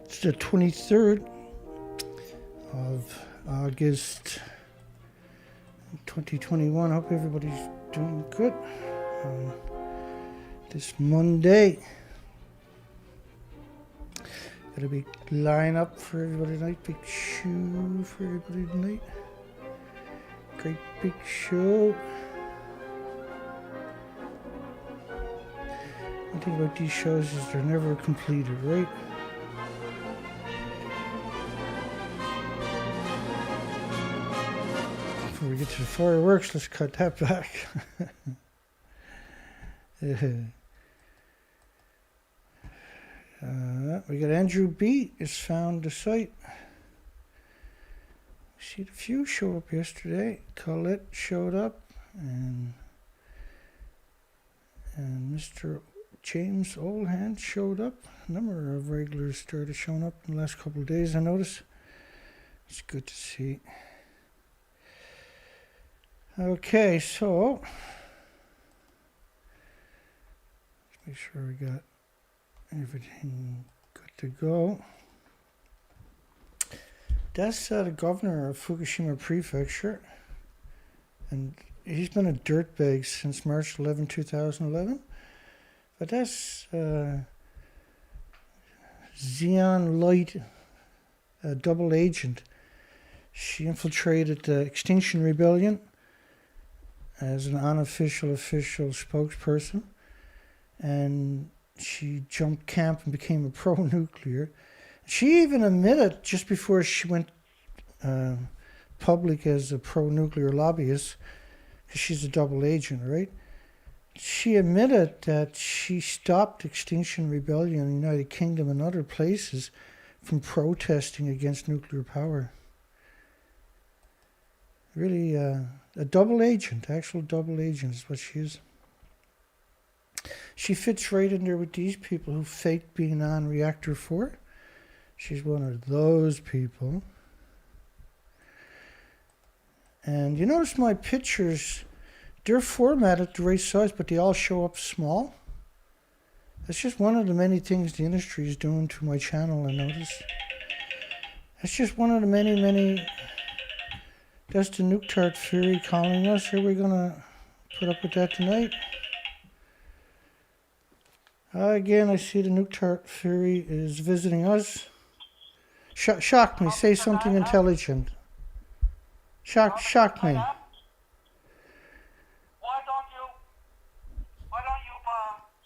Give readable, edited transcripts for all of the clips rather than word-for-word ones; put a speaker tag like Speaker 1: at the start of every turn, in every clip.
Speaker 1: It's the 23rd of August 2021. Hope everybody's doing good this Monday. Got a big line up for everybody tonight. Big show for everybody tonight. Great big show. One thing about these shows is they're never completed, right? Before we get to the fireworks, let's cut that back. We got Andrew B. has found the site. We see the few show up yesterday. Colette showed up, and Mr. James Oldhand showed up. A number of regulars started showing up in the last couple of days, I noticed. It's good to see. Okay, so let's make sure we got everything good to go. That's the governor of Fukushima Prefecture, and he's been a dirtbag since March 11, 2011. But that's Xeon Light, a double agent. She infiltrated the Extinction Rebellion as an unofficial official spokesperson, and she jumped camp and became a pro-nuclear. She even admitted just before she went public as a pro-nuclear lobbyist, because she's a double agent, right? She admitted that she stopped Extinction Rebellion in the United Kingdom and other places from protesting against nuclear power. Really, a double agent, actual double agent is what she is. She fits right in there with these people who faked being on Reactor 4. She's one of those people. And you notice my pictures, they're formatted the right size, but they all show up small. That's just one of the many things the industry is doing to my channel, I notice. That's just one of the many... That's the Nuke Tart Fury calling us. Are we going to put up with that tonight? Again, I see the Nuke Tart Fury is visiting us. Shock me. Say something intelligent. Shock me.
Speaker 2: Why don't you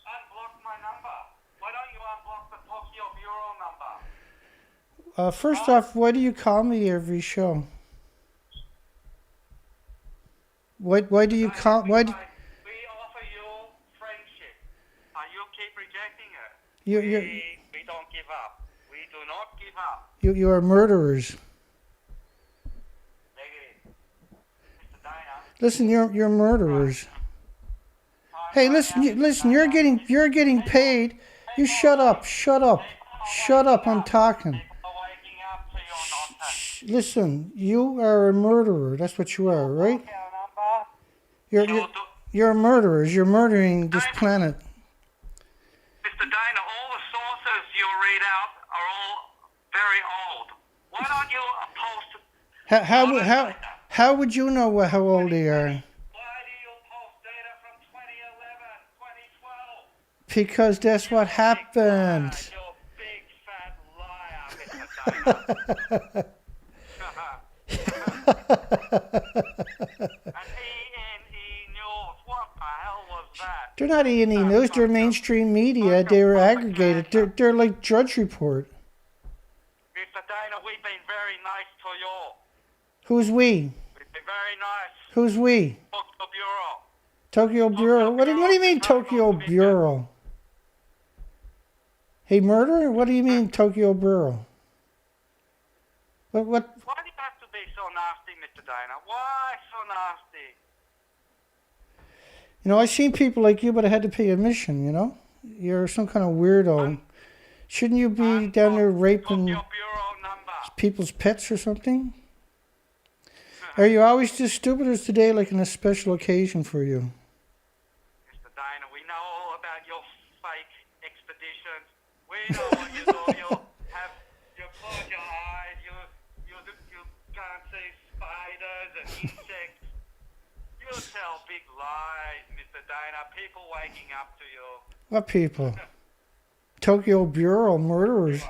Speaker 2: unblock my number? Why don't you unblock the Tokyo Bureau number?
Speaker 1: First off, why do you call me every show? Why do you call? Why do?
Speaker 2: We offer you friendship, and you keep rejecting it.
Speaker 1: We
Speaker 2: don't give up. We do not give up.
Speaker 1: You are murderers.
Speaker 2: Negative. Mr. Dana.
Speaker 1: Listen, you're murderers. Hey, listen. You're getting paid. You shut up. I'm talking. Listen, you are a murderer. That's what you are, right? You're murderers. You're murdering this planet.
Speaker 2: Mr. Dana, all the sources you read out are all very old. Why don't you post...
Speaker 1: How would you know how old they are?
Speaker 2: Why do you post data from 2011, 2012?
Speaker 1: Because that's what happened.
Speaker 2: You're a big fat liar, Mr. Dana.
Speaker 1: They're not E&E News. They're mainstream media. They were aggregated. They're like Drudge Report.
Speaker 2: Mr. Dana, we've been very nice to you.
Speaker 1: Who's we?
Speaker 2: We've been very nice.
Speaker 1: Who's we?
Speaker 2: Tokyo Bureau.
Speaker 1: Tokyo Bureau. What do you mean Tokyo Bureau? Hey, murderer? What do you mean Tokyo Bureau? What?
Speaker 2: Why do you have to be so nasty, Mr. Dana? Why so nasty?
Speaker 1: You know, I've seen people like you, but I had to pay admission, you know? You're some kind of weirdo. Shouldn't you be down there raping people's pets or something? Are you always this stupid, or is today like a special occasion for you?
Speaker 2: Mr. Dana, we know all about your fake expeditions. We know what you do. You have spiders and insects. You tell big lies, Mr. Dana. People waking up to you.
Speaker 1: What people? Tokyo Bureau murderers.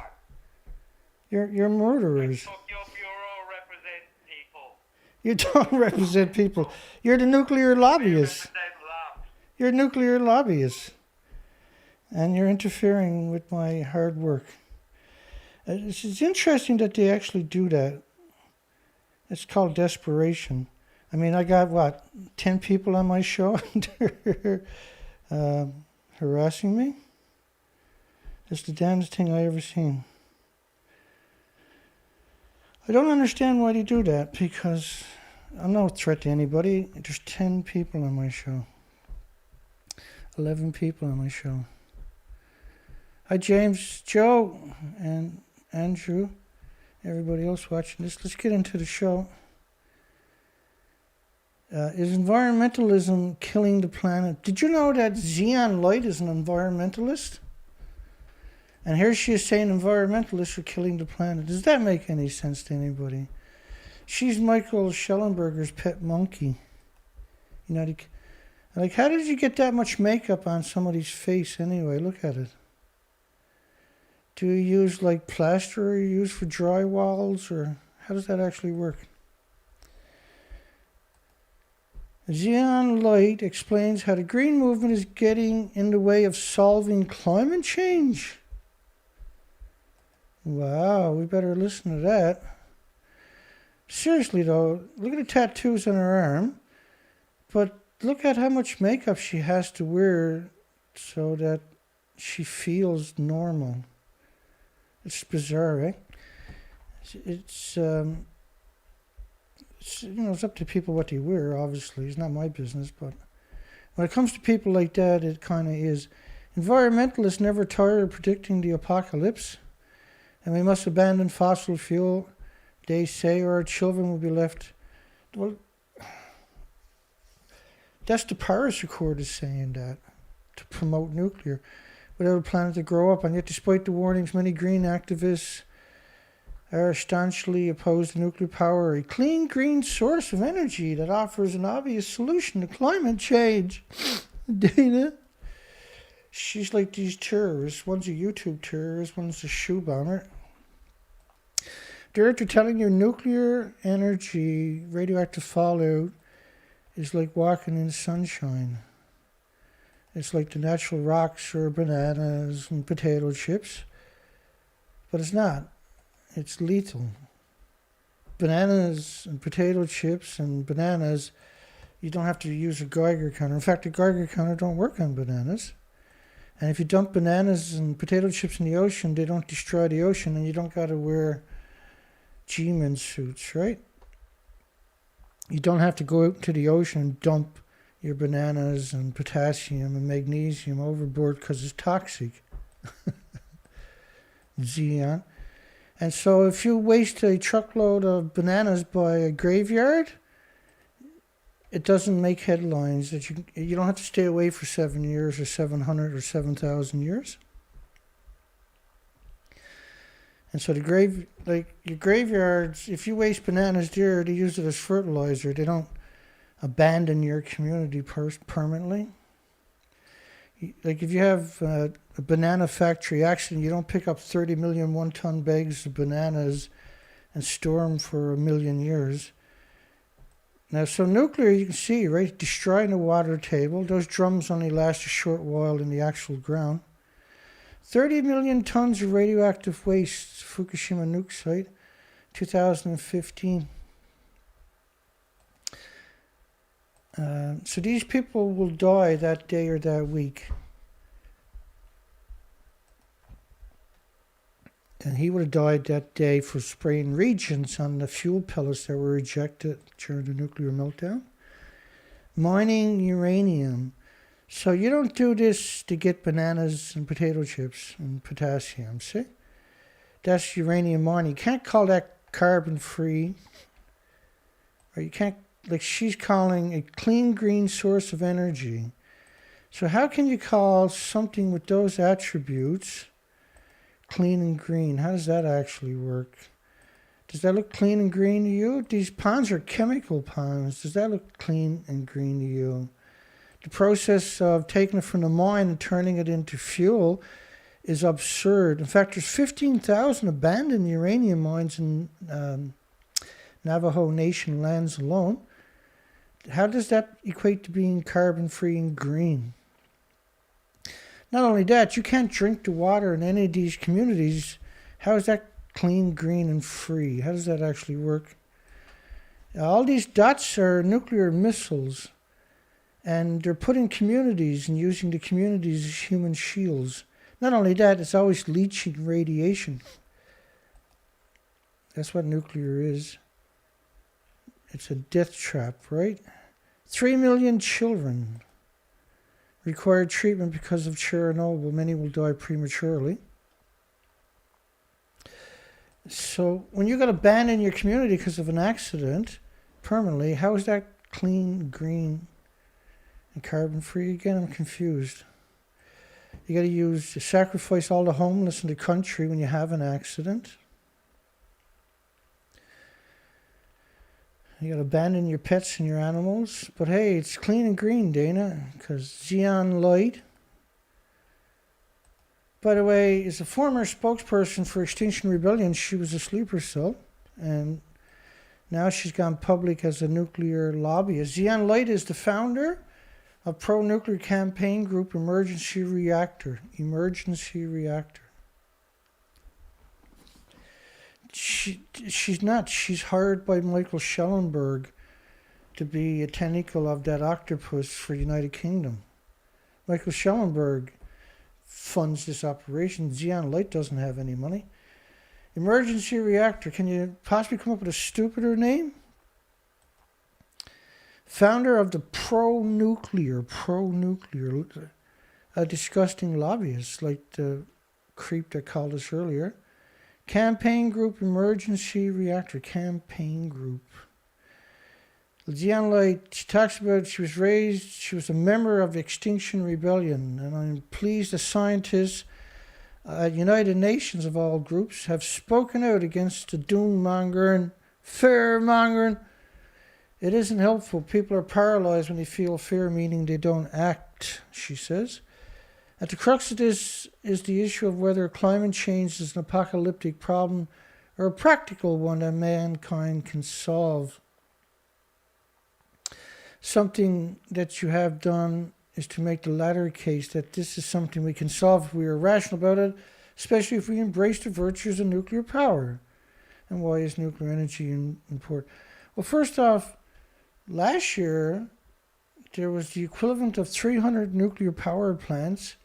Speaker 1: You're murderers.
Speaker 2: Tokyo Bureau represents people.
Speaker 1: You don't represent people. You're the nuclear lobbyists.
Speaker 2: Represent love.
Speaker 1: You're nuclear lobbyists. And you're interfering with my hard work. It's interesting that they actually do that. It's called desperation. I mean, I got, 10 people on my show harassing me? It's the damnedest thing I ever seen. I don't understand why they do that, because I'm no threat to anybody. There's 10 people on my show. 11 people on my show. Hi, James, Joe, and Andrew, everybody else watching this. Let's get into the show. Is environmentalism killing the planet? Did you know that Xeon Light is an environmentalist? And here she is saying environmentalists are killing the planet. Does that make any sense to anybody? She's Michael Schellenberger's pet monkey. You know, like, how did you get that much makeup on somebody's face anyway? Look at it. Do you use like plaster, or you use for drywalls, or how does that actually work? Xeon Light explains how the green movement is getting in the way of solving climate change. Wow, we better listen to that. Seriously though, look at the tattoos on her arm, but look at how much makeup she has to wear so that she feels normal. It's bizarre, eh? It's it's up to people what they wear, obviously. It's not my business, but when it comes to people like that, it kind of is. Environmentalists never tire of predicting the apocalypse, and we must abandon fossil fuel, they say, or our children will be left. Well, that's the Paris Accord is saying that, to promote nuclear, without a planet to grow up. And yet, despite the warnings, many green activists are staunchly opposed to nuclear power, a clean green source of energy that offers an obvious solution to climate change. Dana, she's like these terrorists. One's a YouTube terrorist, one's a shoe bomber. They're telling you nuclear energy, radioactive fallout, is like walking in sunshine. It's like the natural rocks or bananas and potato chips. But it's not. It's lethal. Bananas and potato chips and bananas, you don't have to use a Geiger counter. In fact, the Geiger counter don't work on bananas. And if you dump bananas and potato chips in the ocean, they don't destroy the ocean, and you don't got to wear G-Men suits, right? You don't have to go out to the ocean and dump your bananas and potassium and magnesium overboard because it's toxic. Xeon. And so if you waste a truckload of bananas by a graveyard, it doesn't make headlines. That you don't have to stay away for 7 years or 700 or 7,000 years. And so your graveyards, if you waste bananas there, they use it as fertilizer. They don't abandon your community permanently. Like if you have a banana factory accident, you don't pick up 30 million one-ton bags of bananas and store them for 1 million years. Now, so nuclear, you can see, right, destroying the water table. Those drums only last a short while in the actual ground. 30 million tons of radioactive waste, Fukushima nuke site, 2015. So these people will die that day or that week. And he would have died that day for spraying reagents on the fuel pellets that were ejected during the nuclear meltdown. Mining uranium. So you don't do this to get bananas and potato chips and potassium, see? That's uranium mining. You can't call that carbon-free. Or you can't, like she's calling a clean green source of energy. So how can you call something with those attributes clean and green? How does that actually work? Does that look clean and green to you? These ponds are chemical ponds. Does that look clean and green to you? The process of taking it from the mine and turning it into fuel is absurd. In fact, there's 15,000 abandoned uranium mines in Navajo Nation lands alone. How does that equate to being carbon-free and green? Not only that, you can't drink the water in any of these communities. How is that clean, green, and free? How does that actually work? All these dots are nuclear missiles, and they're put in communities and using the communities as human shields. Not only that, it's always leaching radiation. That's what nuclear is. It's a death trap, right? 3 million children require treatment because of Chernobyl. Many will die prematurely. So when you got abandoned your community because of an accident permanently, how is that clean, green, and carbon-free? Again, I'm confused. You got to sacrifice all the homeless in the country when you have an accident. You got to abandon your pets and your animals. But hey, it's clean and green, Dana, because Xeon Light, by the way, is a former spokesperson for Extinction Rebellion. She was a sleeper cell, and now she's gone public as a nuclear lobbyist. Xeon Light is the founder of pro-nuclear campaign group Emergency Reactor. Emergency Reactor. She's not. She's hired by Michael Schellenberg to be a tentacle of that octopus for the United Kingdom. Michael Schellenberg funds this operation. Xeon Light doesn't have any money. Emergency Reactor. Can you possibly come up with a stupider name? Founder of the pro-nuclear, a disgusting lobbyist like the creep that called us earlier. Campaign group, Emergency Reactor, campaign group. Xeon Light, she talks about she was a member of Extinction Rebellion, and I'm pleased the scientists at United Nations of all groups have spoken out against the doom-mongering, fear-mongering. It isn't helpful. People are paralyzed when they feel fear, meaning they don't act, she says. At the crux of this is the issue of whether climate change is an apocalyptic problem or a practical one that mankind can solve. Something that you have done is to make the latter case, that this is something we can solve if we are rational about it, especially if we embrace the virtues of nuclear power. And why is nuclear energy important? Well, first off, last year there was the equivalent of 300 nuclear power plants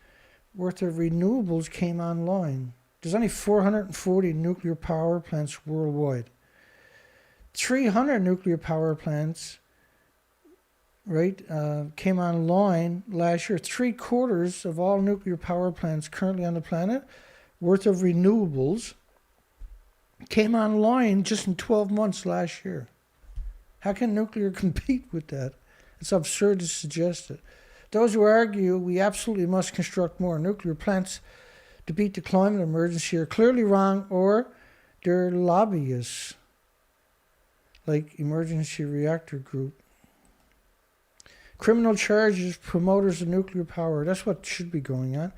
Speaker 1: worth of renewables came online. There's only 440 nuclear power plants worldwide. 300 nuclear power plants, right, came online last year. 3/4 of all nuclear power plants currently on the planet worth of renewables came online just in 12 months last year. How can nuclear compete with that? It's absurd to suggest it. Those who argue we absolutely must construct more nuclear plants to beat the climate emergency are clearly wrong, or they're lobbyists like Emergency Reactor Group. Criminal charges, promoters of nuclear power. That's what should be going on.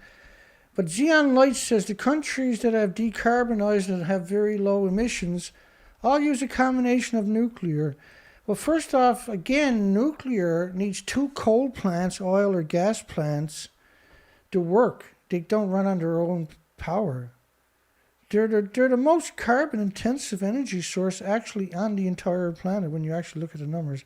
Speaker 1: But Xeon Light says the countries that have decarbonized and have very low emissions all use a combination of nuclear. Well, first off, again, nuclear needs 2 coal plants, oil or gas plants, to work. They don't run on their own power. They're the most carbon-intensive energy source actually on the entire planet when you actually look at the numbers.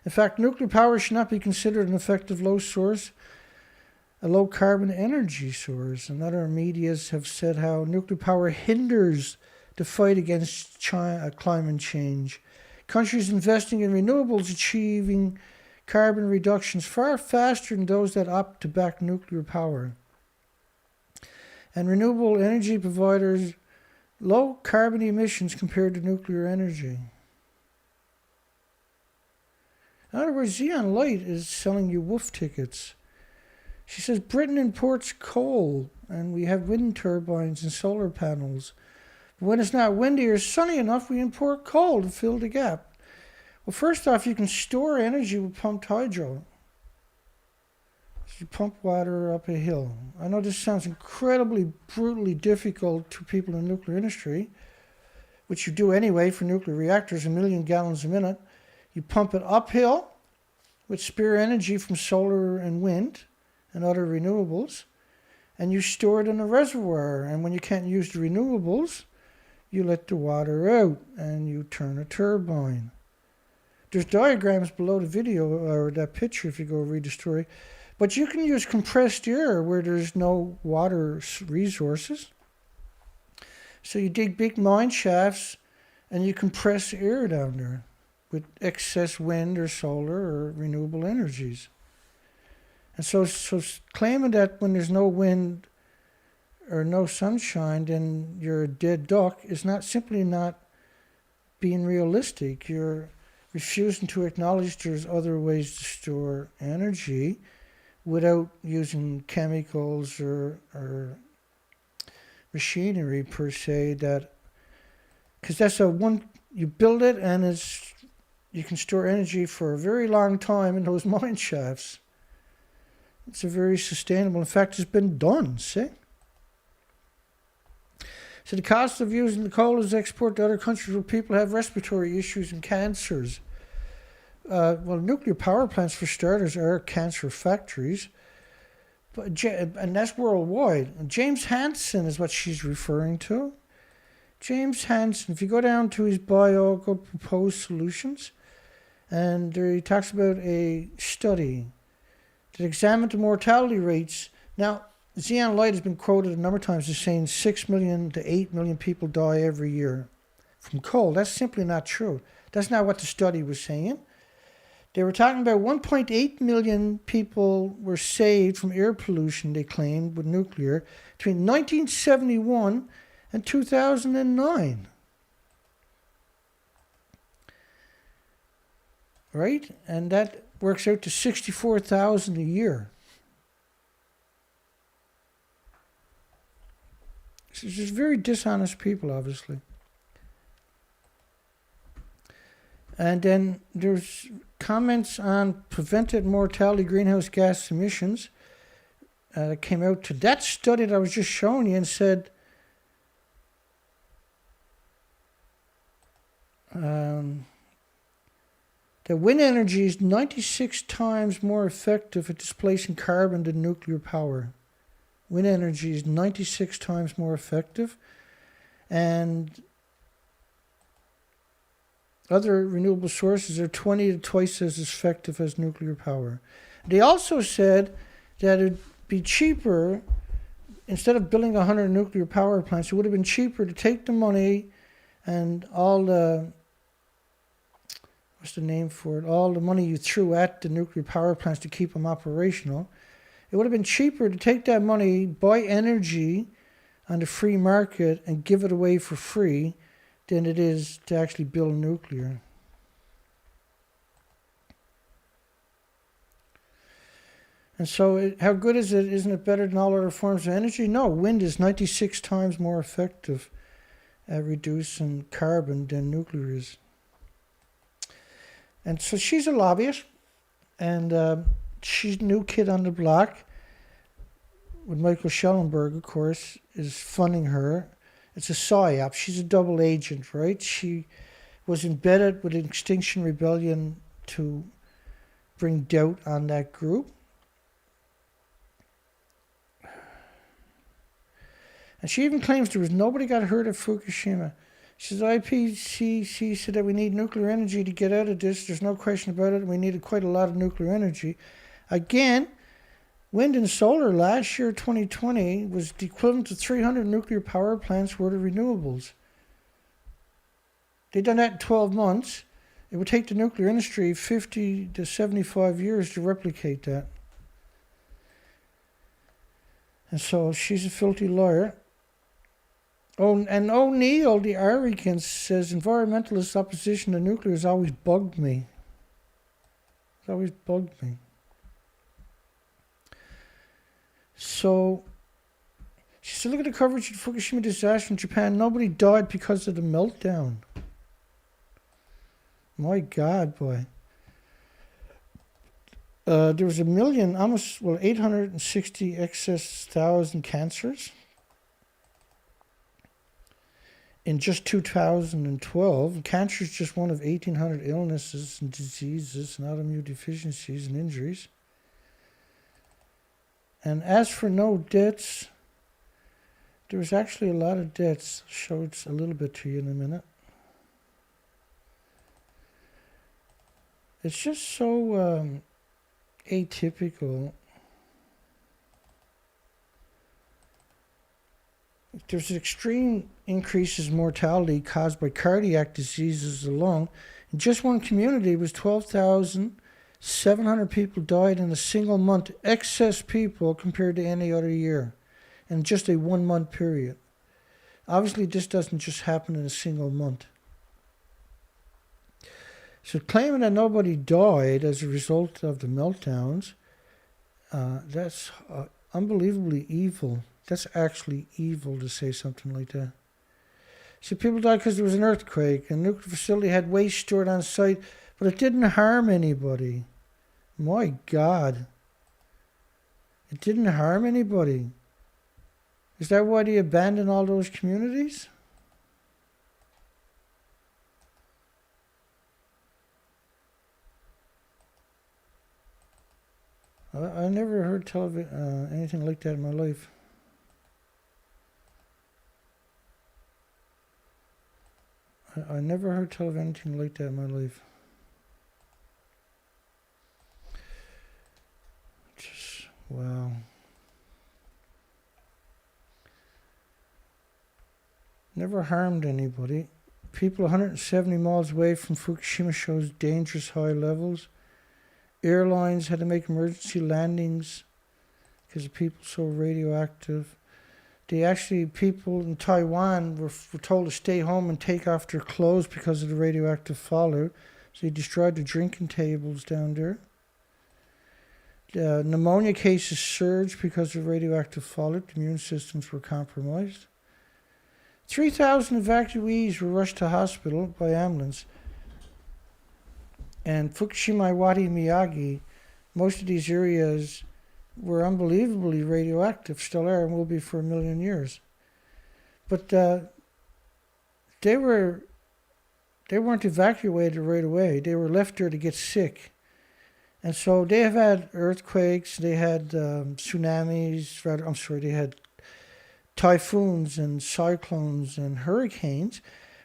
Speaker 1: In fact, nuclear power should not be considered an effective a low-carbon energy source. And other medias have said how nuclear power hinders the fight against climate change. Countries investing in renewables achieving carbon reductions far faster than those that opt to back nuclear power. And renewable energy providers low carbon emissions compared to nuclear energy. In other words, Xeon Light is selling you wolf tickets. She says Britain imports coal, and we have wind turbines and solar panels. When it's not windy or sunny enough, we import coal to fill the gap. Well, first off, you can store energy with pumped hydro. You pump water up a hill. I know this sounds incredibly, brutally difficult to people in the nuclear industry, which you do anyway for nuclear reactors, 1 million gallons a minute. You pump it uphill with spare energy from solar and wind and other renewables, and you store it in a reservoir. And when you can't use the renewables, you let the water out and you turn a turbine. There's diagrams below the video or that picture if you go read the story. But you can use compressed air where there's no water resources. So you dig big mine shafts and you compress air down there with excess wind or solar or renewable energies. And so claiming that when there's no wind or no sunshine, then you're a dead duck is simply not being realistic. You're refusing to acknowledge there's other ways to store energy without using chemicals or machinery per se, because that's you build it and you can store energy for a very long time in those mine shafts. It's a very sustainable. In fact, it's been done, see? So the cost of using the coal is export to other countries where people have respiratory issues and cancers. Well, nuclear power plants, for starters, are cancer factories, and that's worldwide. James Hansen is what she's referring to. James Hansen, if you go down to his bio, go proposed solutions, and there he talks about a study that examined the mortality rates. Now, Xeon Light has been quoted a number of times as saying 6 million to 8 million people die every year from coal. That's simply not true. That's not what the study was saying. They were talking about 1.8 million people were saved from air pollution, they claimed, with nuclear between 1971 and 2009. Right? And that works out to 64,000 a year. So it's just very dishonest people, obviously. And then there's comments on prevented mortality greenhouse gas emissions that came out to that study that I was just showing you and said that wind energy is 96 times more effective at displacing carbon than nuclear power. Wind energy is 96 times more effective, and other renewable sources are 20 to twice as effective as nuclear power. They also said that it'd be cheaper, instead of building 100 nuclear power plants, it would have been cheaper to take the money and all the, what's the name for it, all the money you threw at the nuclear power plants to keep them operational. It would have been cheaper to take that money, buy energy on the free market and give it away for free than it is to actually build nuclear. And so how good is it? Isn't it better than all other forms of energy? No, wind is 96 times more effective at reducing carbon than nuclear is. And so she's a lobbyist, and she's the new kid on the block, with Michael Schellenberg, of course, is funding her. It's a PSYOP. She's a double agent, right? She was embedded with Extinction Rebellion to bring doubt on that group. And she even claims there was nobody got hurt at Fukushima. She says IPCC said that we need nuclear energy to get out of this. There's no question about it. We needed quite a lot of nuclear energy. Again, wind and solar last year, 2020, was the equivalent to 300 nuclear power plants worth of renewables. They've done that in 12 months. It would take the nuclear industry 50 to 75 years to replicate that. And so she's a filthy liar. Oh, and O'Neill, the arrogant, says environmentalist opposition to nuclear has always bugged me. It's always bugged me. So She said, look at the coverage of the Fukushima disaster in Japan. Nobody died because of the meltdown. My God, boy. There was 860 excess thousand cancers in just 2012. Cancer is just one of 1,800 illnesses and diseases and autoimmune deficiencies and injuries. And as for no deaths, there was actually a lot of deaths. I'll show it a little bit to you in a minute. It's just so atypical. There's extreme increases in mortality caused by cardiac diseases alone. In just one community, it was 12,700 people died in a single month. Excess people compared to any other year. In just a 1 month period. Obviously, this doesn't just happen in a single month. So claiming that nobody died as a result of the meltdowns, that's unbelievably evil. That's actually evil to say something like that. So people died because there was an earthquake. A nuclear facility had waste stored on site, but it didn't harm anybody. My God. It didn't harm anybody. Is that why they abandoned all those communities? I never heard anything like that in my life. I never heard tell of anything like that in my life. Just, wow. Never harmed anybody. People 170 miles away from Fukushima shows dangerous high levels. Airlines had to make emergency landings because the people so radioactive. People in Taiwan were told to stay home and take off their clothes because of the radioactive fallout. So they destroyed the drinking tables down there. Pneumonia cases surged because of radioactive fallout. The immune systems were compromised. 3,000 evacuees were rushed to hospital by ambulance. And Fukushima, Iwate, Miyagi, most of these areas were unbelievably radioactive, still are, and will be for 1 million years. But they weren't evacuated right away. They were left there to get sick. And so they have had earthquakes, they had tsunamis, they had typhoons and cyclones and hurricanes,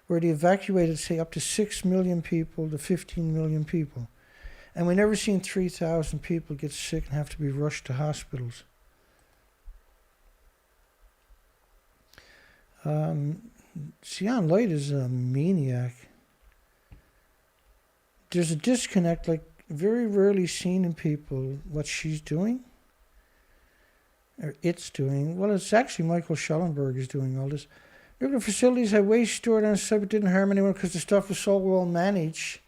Speaker 1: where they evacuated, say, up to 6 million people to 15 million people. And we never seen 3,000 people get sick and have to be rushed to hospitals. Sion Light is a maniac. There's a disconnect, like very rarely seen in people, what she's doing, or it's doing. Well, it's actually Michael Schellenberg is doing all this. Nuclear facilities had waste stored on site but didn't harm anyone because the stuff was so well managed.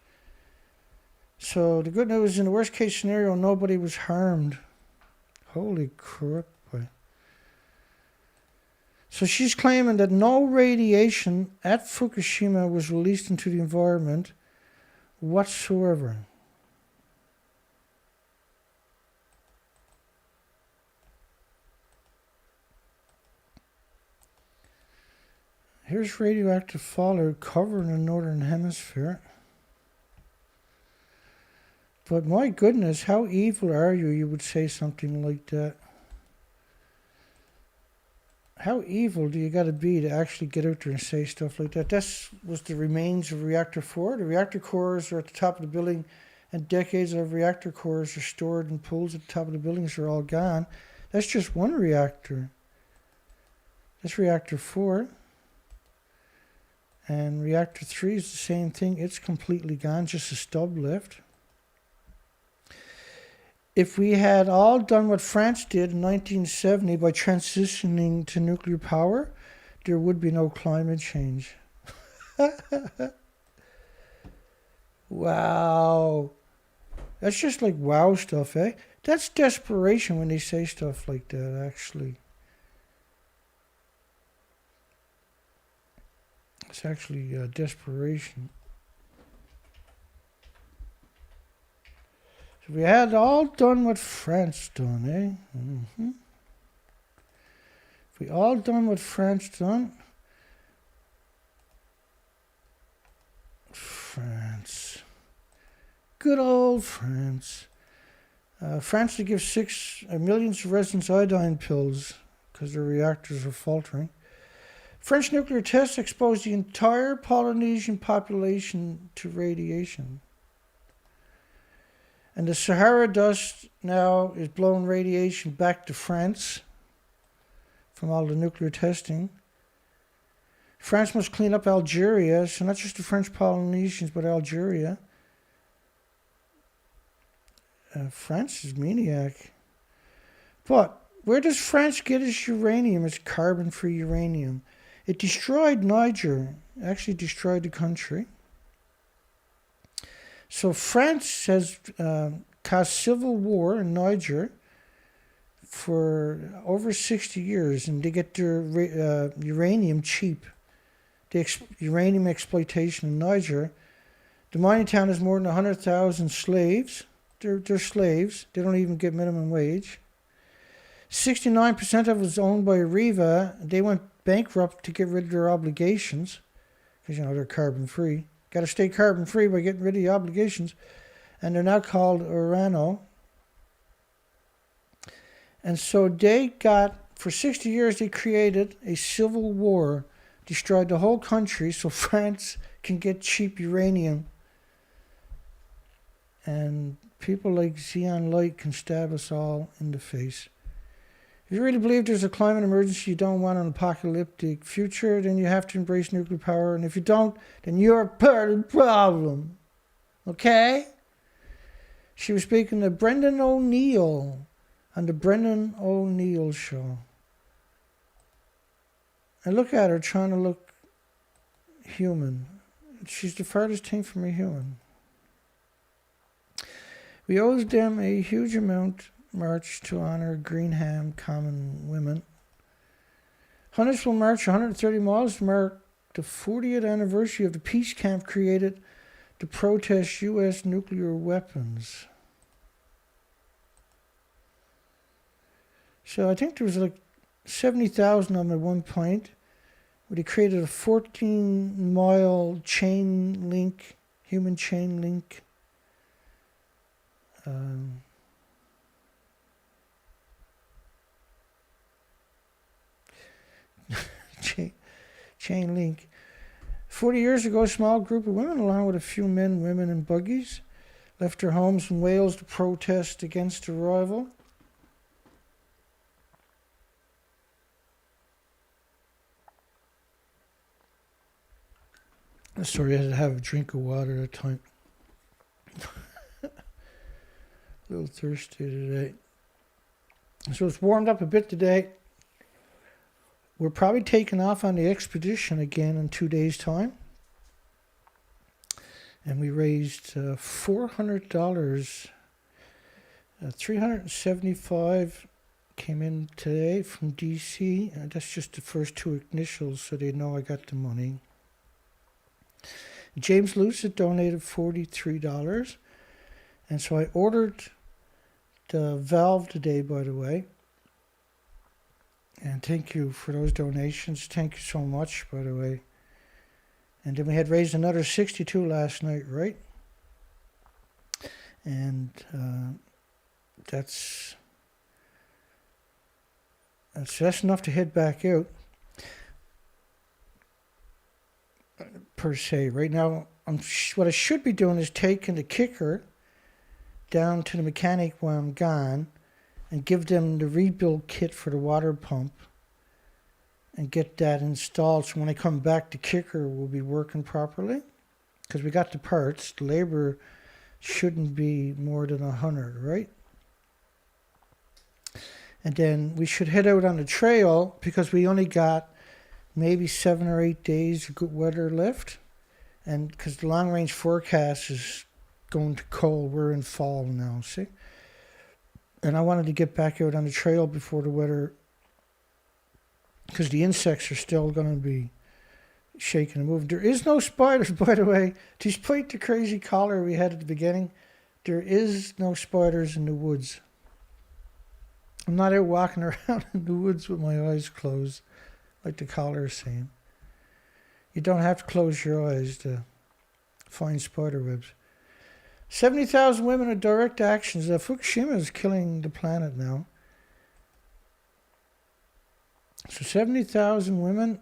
Speaker 1: So the good news, in the worst case scenario, nobody was harmed. Holy crap, boy. So she's claiming that no radiation at Fukushima was released into the environment whatsoever. Here's radioactive fallout covering the northern hemisphere. But my goodness, how evil are you? You would say something like that. How evil do you got to be to actually get out there and say stuff like that? This was the remains of Reactor 4. The reactor cores are at the top of the building, and decades of reactor cores are stored in pools at the top of the buildings are all gone. That's just one reactor. That's Reactor 4. And Reactor 3 is the same thing. It's completely gone, just a stub left. If we had all done what France did in 1970 by transitioning to nuclear power, there would be no climate change. Wow. That's just like wow stuff, eh? That's desperation when they say stuff like that, actually. It's actually desperation. So we had all done what France done, eh? If we all done what France done, France, good old France. France to give millions of residents iodine pills because their reactors are faltering. French nuclear tests exposed the entire Polynesian population to radiation. And the Sahara dust now is blowing radiation back to France from all the nuclear testing. France must clean up Algeria, so not just the French Polynesians, but Algeria. France is maniac. But where does France get its uranium, its carbon-free uranium? It destroyed Niger, actually destroyed the country. So France has caused civil war in Niger for over 60 years, and they get their uranium cheap. The uranium exploitation in Niger. The mining town has more than 100,000 slaves. They're slaves. They don't even get minimum wage. 69% of it was owned by Areva. They went bankrupt to get rid of their obligations because, they're carbon-free. Got to stay carbon-free by getting rid of the obligations. And they're now called Orano. And so for 60 years, they created a civil war, destroyed the whole country so France can get cheap uranium. And people like Xeon Light can stab us all in the face. If you really believe there's a climate emergency, you don't want an apocalyptic future, then you have to embrace nuclear power. And if you don't, then you're part of the problem. Okay? She was speaking to Brendan O'Neill on the Brendan O'Neill Show. And look at her trying to look human. She's the farthest thing from a human. We owe them a huge amount march to honor Greenham Common women. Hunters will march 130 miles to mark the 40th anniversary of the peace camp created to protest U.S. nuclear weapons. So I think there was like 70,000 of them at one point, where they created a 14-mile chain link, human chain link. Chain link. 40 years ago, a small group of women, along with a few men, women, and buggies, left their homes in Wales to protest against arrival. Sorry, I had to have a drink of water at a time. A little thirsty today. So it's warmed up a bit today. We're probably taking off on the expedition again in 2 days' time. And we raised $400. $375 came in today from DC. That's just the first two initials, so they know I got the money. James Lucid donated $43. And so I ordered the valve today, by the way. And thank you for those donations. Thank you so much, by the way. And then we had raised another 62 last night, right? And that's enough to head back out, per se. Right now, what I should be doing is taking the kicker down to the mechanic while I'm gone and give them the rebuild kit for the water pump and get that installed, so when I come back the kicker will be working properly, because we got the parts. The labor shouldn't be more than 100, right? And then we should head out on the trail, because we only got maybe 7 or 8 days of good weather left, and because the long range forecast is going to cold. We're in fall now, see? And I wanted to get back out on the trail before the weather, because the insects are still going to be shaking and moving. There is no spiders, by the way. Despite the crazy caller we had at the beginning, there is no spiders in the woods. I'm not out walking around in the woods with my eyes closed, like the caller is saying. You don't have to close your eyes to find spider webs. 70,000 women in direct actions. Fukushima is killing the planet now. So 70,000 women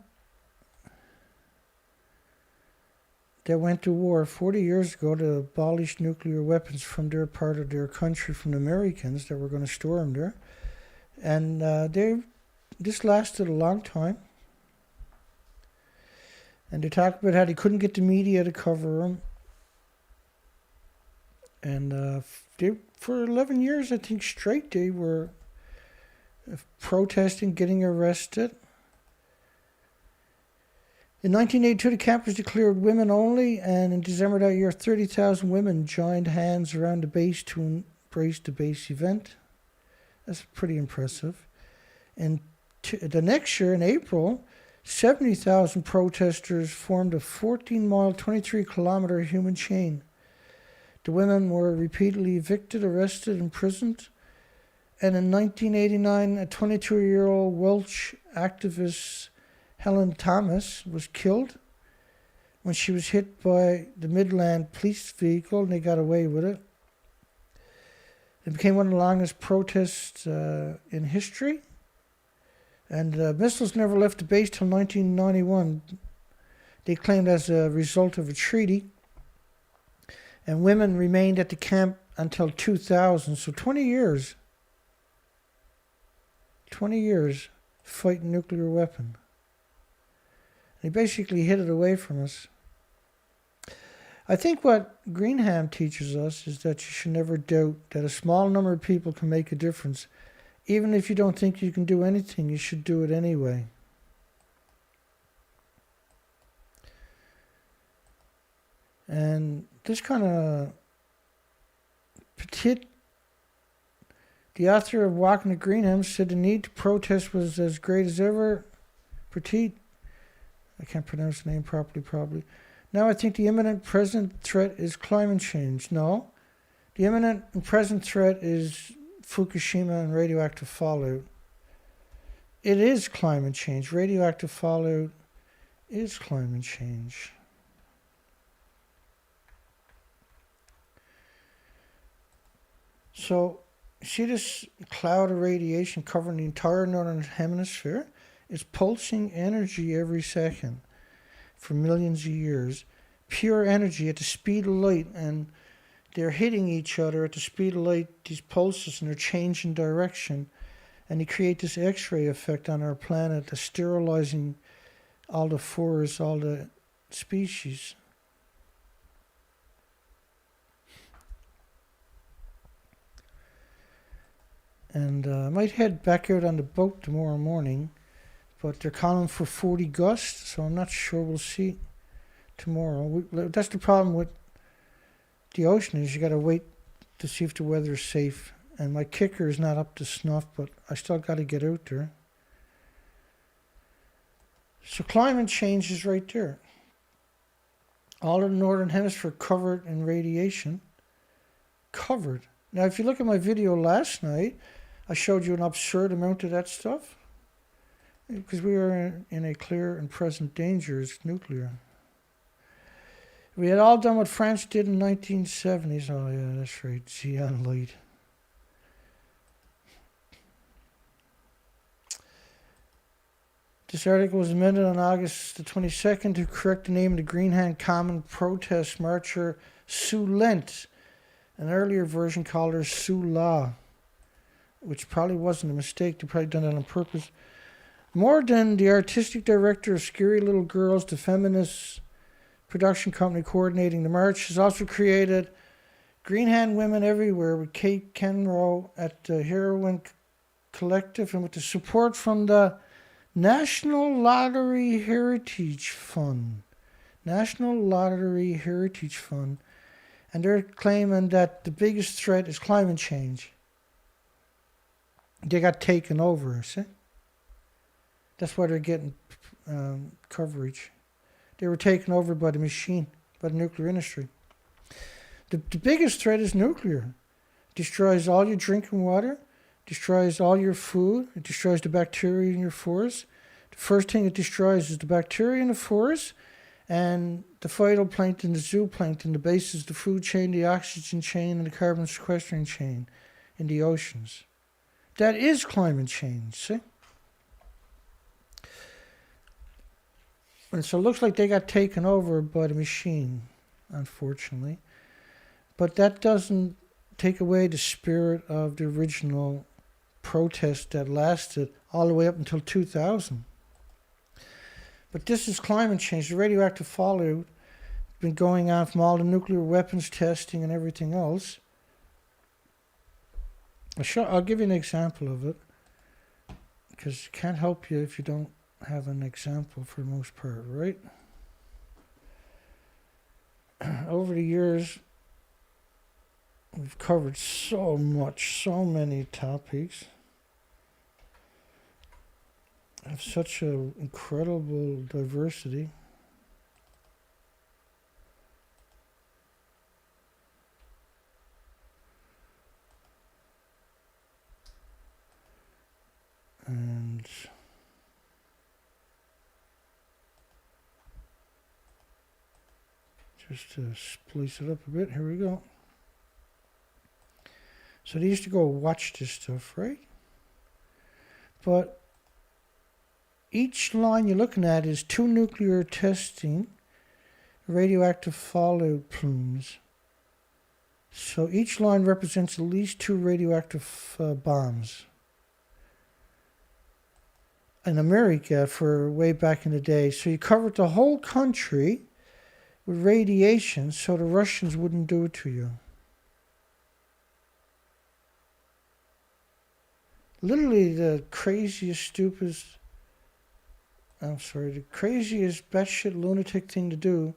Speaker 1: that went to war 40 years ago to abolish nuclear weapons from their part of their country, from the Americans that were going to storm there. And this lasted a long time. And they talked about how they couldn't get the media to cover them. And for 11 years, I think, straight, they were protesting, getting arrested. In 1982, the camp was declared women only, and in December that year, 30,000 women joined hands around the base to embrace the base event. That's pretty impressive. And the next year, in April, 70,000 protesters formed a 14-mile, 23-kilometer human chain. The women were repeatedly evicted, arrested, imprisoned. And in 1989, a 22-year-old Welsh activist, Helen Thomas, was killed when she was hit by the Midland police vehicle, and they got away with it. It became one of the longest protests in history. And missiles never left the base till 1991. They claimed as a result of a treaty. And women remained at the camp until 2000, so 20 years. 20 years fighting nuclear weapon. They basically hid it away from us. I think what Greenham teaches us is that you should never doubt that a small number of people can make a difference. Even if you don't think you can do anything, you should do it anyway. And this kind of Petit, the author of Walking to Greenham, said the need to protest was as great as ever. Petit, I can't pronounce the name properly, probably. Now I think the imminent present threat is climate change. No, the imminent and present threat is Fukushima and radioactive fallout. It is climate change. Radioactive fallout is climate change. So, see this cloud of radiation covering the entire northern hemisphere? It's pulsing energy every second for millions of years. Pure energy at the speed of light, and they're hitting each other at the speed of light, these pulses, and they're changing direction. And they create this X-ray effect on our planet, that's sterilizing all the forests, all the species. And I might head back out on the boat tomorrow morning, but they're calling for 40 gusts, so I'm not sure. We'll see tomorrow. That's the problem with the ocean, is you got to wait to see if the weather is safe. And my kicker is not up to snuff, but I still got to get out there. So climate change is right there. All of the northern hemisphere covered in radiation. Covered. Now, if you look at my video last night, I showed you an absurd amount of that stuff. Because we are in a clear and present danger. It's nuclear. We had all done what France did in the 1970s. Oh, yeah, that's right. Xeon light. This article was amended on August the 22nd to correct the name of the Greenham Common protest marcher, Sue Lent. An earlier version called her Sue La, which probably wasn't a mistake. They probably done it on purpose. More than the artistic director of Scary Little Girls, the feminist production company coordinating the march has also created Greenham Women Everywhere with Kate Kenroe at the Heroine Collective, and with the support from the National Lottery Heritage Fund. National Lottery Heritage Fund. And they're claiming that the biggest threat is climate change. They got taken over, see? That's why they're getting coverage. They were taken over by the machine, by the nuclear industry. The biggest threat is nuclear. It destroys all your drinking water, destroys all your food, it destroys the bacteria in your forests. The first thing it destroys is the bacteria in the forest, and the phytoplankton, the zooplankton, the bases, the food chain, the oxygen chain, and the carbon sequestering chain in the oceans. That is climate change, see? And so it looks like they got taken over by the machine, unfortunately. But that doesn't take away the spirit of the original protest that lasted all the way up until 2000. But this is climate change. The radioactive fallout been going on from all the nuclear weapons testing and everything else. I'll give you an example of it, because it can't help you if you don't have an example for the most part, right? Over the years, we've covered so much, so many topics. Have such an incredible diversity. And just to splice it up a bit, here we go. So they used to go watch this stuff, right? But each line you're looking at is 2 nuclear testing radioactive fallout plumes. So each line represents at least 2 radioactive bombs. In America for way back in the day. So you covered the whole country with radiation so the Russians wouldn't do it to you. Literally the craziest, the craziest batshit lunatic thing to do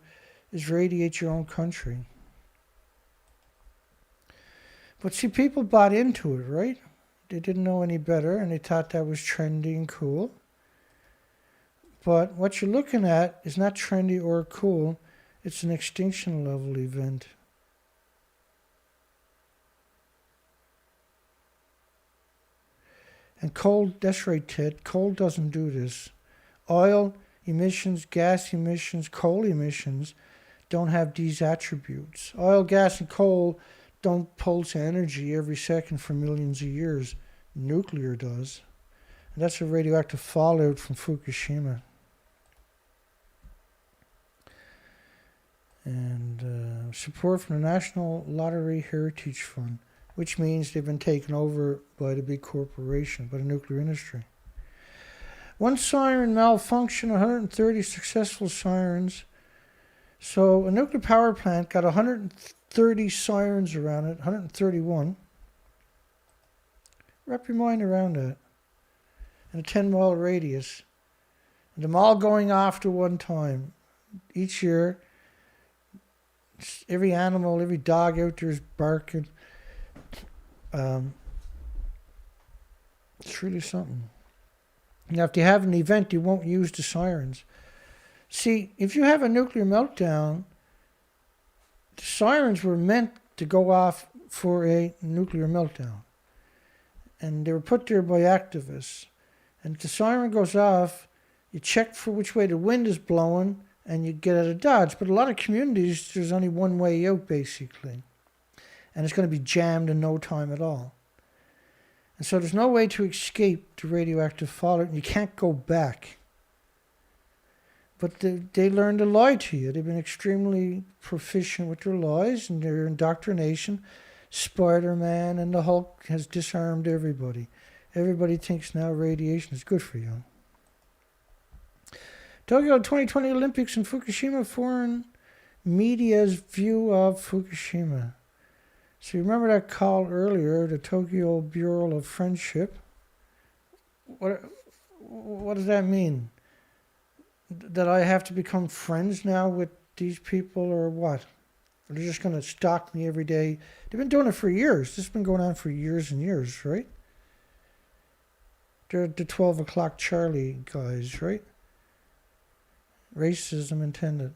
Speaker 1: is radiate your own country. But see, people bought into it, right? They didn't know any better, and they thought that was trendy and cool. But what you're looking at is not trendy or cool. It's an extinction level event. And coal, that's right, Ted, coal doesn't do this. Oil emissions, gas emissions, coal emissions don't have these attributes. Oil, gas, and coal don't pulse energy every second for millions of years. Nuclear does. And that's a radioactive fallout from Fukushima. And support from the National Lottery Heritage Fund, which means they've been taken over by the big corporation, by the nuclear industry. 1 siren malfunction, 130 successful sirens. So a nuclear power plant got 130 sirens around it, 131. Wrap your mind around that. In a 10-mile radius. And them all going off at one time. Each year, every animal, every dog out there is barking. It's really something. Now, if you have an event, you won't use the sirens. See, if you have a nuclear meltdown, the sirens were meant to go off for a nuclear meltdown. And they were put there by activists. And if the siren goes off, you check for which way the wind is blowing, and you get out of Dodge. But a lot of communities, there's only one way out, basically. And it's going to be jammed in no time at all. And so there's no way to escape the radioactive fallout, and you can't go back. But they learn to lie to you. They've been extremely proficient with their lies and their indoctrination. Spider-Man and the Hulk has disarmed everybody. Everybody thinks now radiation is good for you. Tokyo 2020 Olympics and Fukushima Foreign Media's view of Fukushima. So you remember that call earlier, the Tokyo Bureau of Friendship? What does that mean? That I have to become friends now with these people, or what? Or they're just going to stalk me every day? They've been doing it for years. This has been going on for years and years, right? They're the 12 o'clock Charlie guys, right? Racism intended.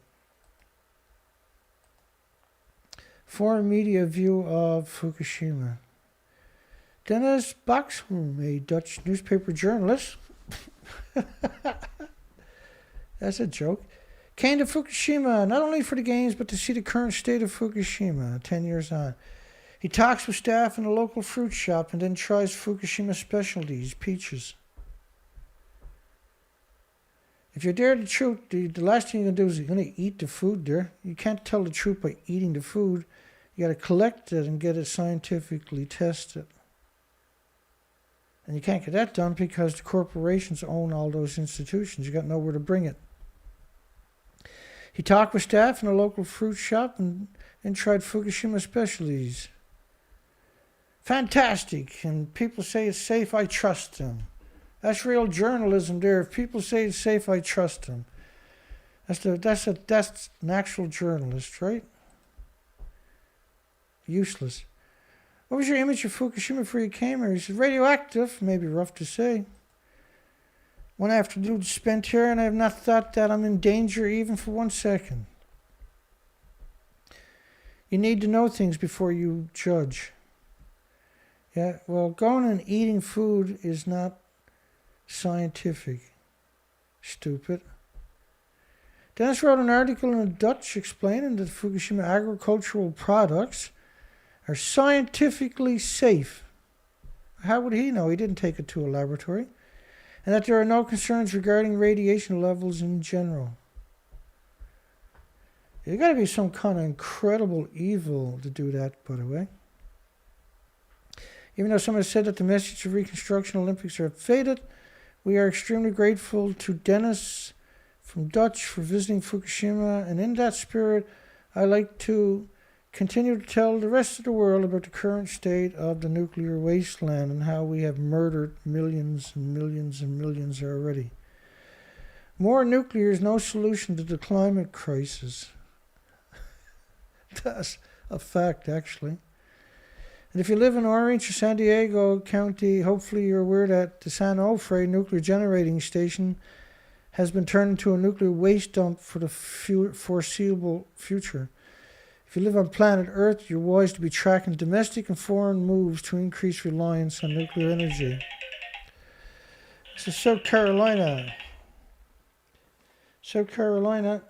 Speaker 1: Foreign media view of Fukushima. Dennis Boxhoorn, a Dutch newspaper journalist, that's a joke, came to Fukushima not only for the games but to see the current state of Fukushima 10 years on. He talks with staff in a local fruit shop and then tries Fukushima specialties, peaches. If you're there the truth, the last thing you're going to do is you're going to eat the food there. You can't tell the truth by eating the food. You got to collect it and get it scientifically tested. And you can't get that done because the corporations own all those institutions. You got nowhere to bring it. He talked with staff in a local fruit shop and tried Fukushima specialties. Fantastic. And people say it's safe, I trust them. That's real journalism there. If people say it's safe, I trust them. That's an actual journalist, right? Useless. What was your image of Fukushima before you came here? He said, radioactive, maybe rough to say. One afternoon spent here, and I have not thought that I'm in danger even for 1 second. You need to know things before you judge. Yeah, well, going and eating food is not scientific. Stupid. Dennis wrote an article in Dutch explaining that Fukushima agricultural products are scientifically safe. How would he know? He didn't take it to a laboratory. And that there are no concerns regarding radiation levels in general. There's got to be some kind of incredible evil to do that, by the way. Even though someone said that the message of Reconstruction Olympics are faded, we are extremely grateful to Dennis from Dutch for visiting Fukushima. And in that spirit, I like to continue to tell the rest of the world about the current state of the nuclear wasteland and how we have murdered millions and millions and millions already. More nuclear is no solution to the climate crisis. That's a fact, actually. And if you live in Orange or San Diego County, hopefully you're aware that the San Onofre nuclear generating station has been turned into a nuclear waste dump for the foreseeable future. If you live on planet Earth, you're wise to be tracking domestic and foreign moves to increase reliance on nuclear energy. This is South Carolina. South Carolina.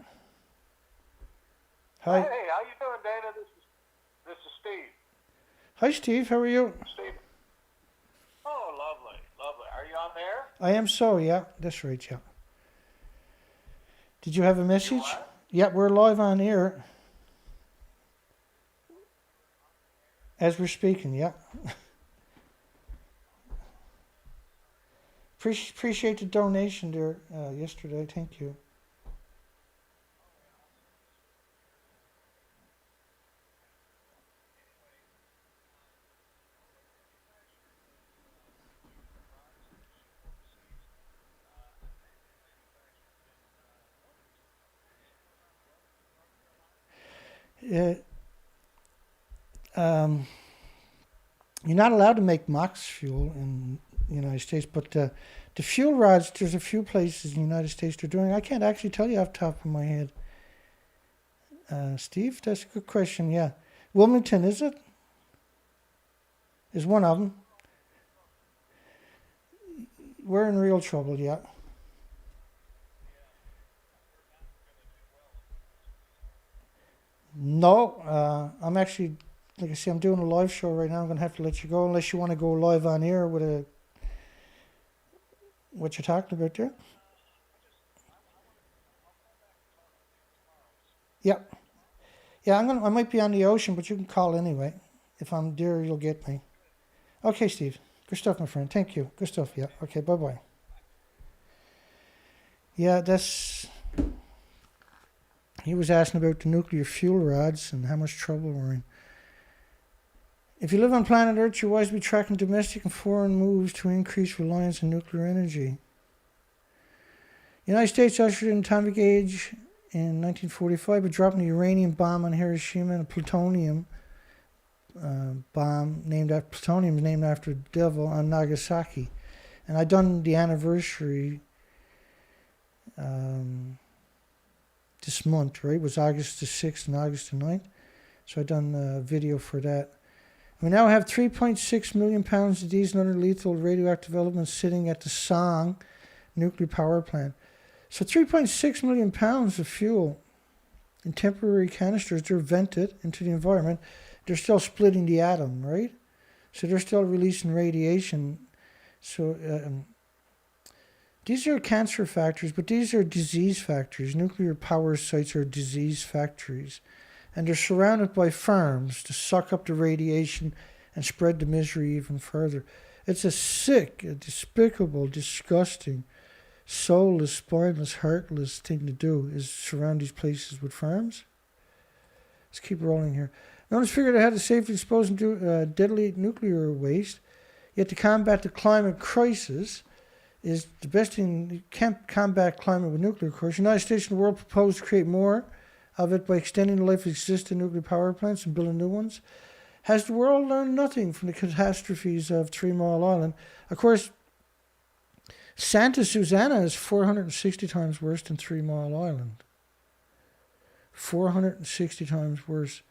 Speaker 1: Hi.
Speaker 3: Hey, how you doing, Dana? This is Steve.
Speaker 1: Hi, Steve. How are you?
Speaker 3: Steve. Oh, lovely, lovely. Are you on there?
Speaker 1: I am so, yeah. That's right, yeah. Did you have a message? Yeah, we're live on air. As we're speaking, yeah. Appreciate the donation there yesterday. Thank you. You're not allowed to make MOX fuel in the United States, but the fuel rods, there's a few places in the United States they're doing. I can't actually tell you off the top of my head. Steve, that's a good question, yeah. Wilmington, is it? Is one of them. We're in real trouble, yeah. No, I'm actually, like I say, I'm doing a live show right now. I'm going to have to let you go unless you want to go live on air with what you're talking about there. Yeah. Yeah, I might be on the ocean, but you can call anyway. If I'm there, you'll get me. Okay, Steve. Good stuff, my friend. Thank you. Good stuff, yeah. Okay, bye-bye. Yeah, he was asking about the nuclear fuel rods and how much trouble we're in. If you live on planet Earth, you're wise to be tracking domestic and foreign moves to increase reliance on nuclear energy. The United States ushered in atomic age in 1945 by dropping a uranium bomb on Hiroshima and a plutonium bomb named after the devil on Nagasaki. And I done the anniversary this month, right? It was August the 6th and August the 9th. So I done a video for that. We now have 3.6 million pounds of these and other lethal radioactive elements sitting at the Song nuclear power plant. So 3.6 million pounds of fuel in temporary canisters, they're vented into the environment. They're still splitting the atom, right? So they're still releasing radiation. So these are cancer factories, but these are disease factories. Nuclear power sites are disease factories. And they're surrounded by farms to suck up the radiation and spread the misery even further. It's a sick, a despicable, disgusting, soulless, spineless, heartless thing to do, is surround these places with farms. Let's keep rolling here. No one's figured out how to safely dispose of deadly nuclear waste, yet to combat the climate crisis is the best thing. You can't combat climate with nuclear, of course. The United States and the world propose to create more of it by extending the life of existing nuclear power plants and building new ones. Has the world learned nothing from the catastrophes of 3 Mile Island? Of course, Santa Susana is 460 times worse than 3 Mile Island. 460 times worse.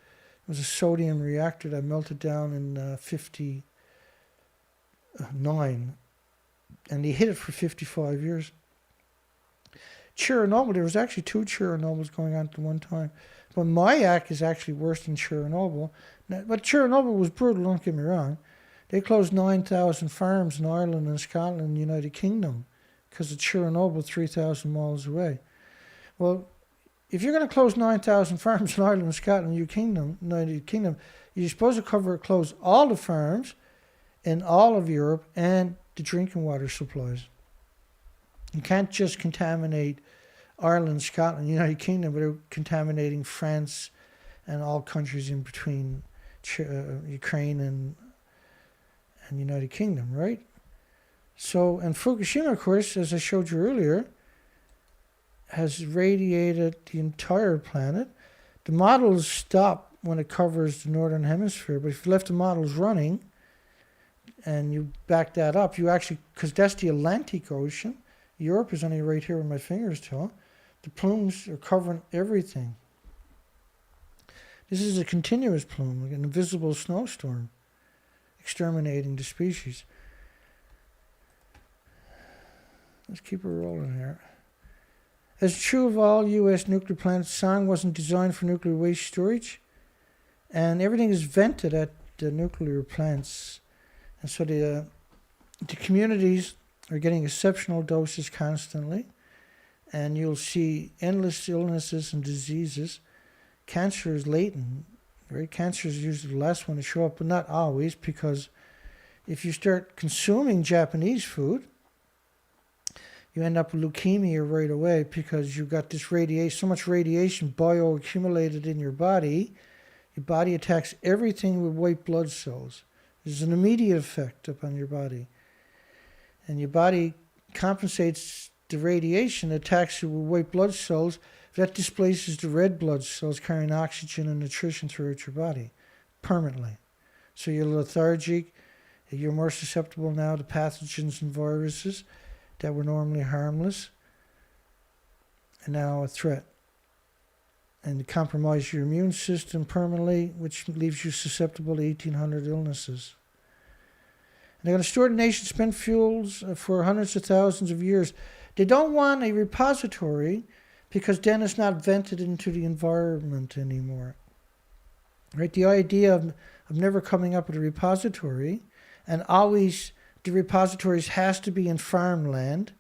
Speaker 1: It was a sodium reactor that melted down in 59. And they hid it for 55 years. Chernobyl, there was actually 2 Chernobyls going on at one time. But Mayak is actually worse than Chernobyl. Now, but Chernobyl was brutal, don't get me wrong. They closed 9,000 farms in Ireland and Scotland and the United Kingdom because of Chernobyl 3,000 miles away. Well, if you're going to close 9,000 farms in Ireland and Scotland and United Kingdom, you're supposed to close all the farms in all of Europe and the drinking water supplies. You can't just contaminate Ireland, Scotland, United Kingdom without contaminating France and all countries in between Ukraine and United Kingdom, right? So, and Fukushima, of course, as I showed you earlier, has radiated the entire planet. The models stop when it covers the northern hemisphere, but if you left the models running and you back that up, you actually, because that's the Atlantic Ocean, Europe is only right here where my fingers tell. The plumes are covering everything. This is a continuous plume, like an invisible snowstorm, exterminating the species. Let's keep it rolling here. As true of all U.S. nuclear plants, Song wasn't designed for nuclear waste storage, and everything is vented at the nuclear plants. And so the communities are getting exceptional doses constantly, and you'll see endless illnesses and diseases. Cancer is latent, right? Cancer is usually the last one to show up, but not always, because if you start consuming Japanese food, you end up with leukemia right away because you've got this radiation, so much radiation bioaccumulated in your body attacks everything with white blood cells. There's an immediate effect upon your body. And your body compensates the radiation, attacks you with white blood cells. That displaces the red blood cells carrying oxygen and nutrition throughout your body permanently. So you're lethargic, you're more susceptible now to pathogens and viruses that were normally harmless, and now a threat. And it compromises your immune system permanently, which leaves you susceptible to 1,800 illnesses. And they're going to store the nation's spent fuels for hundreds of thousands of years. They don't want a repository because then it's not vented into the environment anymore. Right? The idea of never coming up with a repository, and always the repositories has to be in farmland,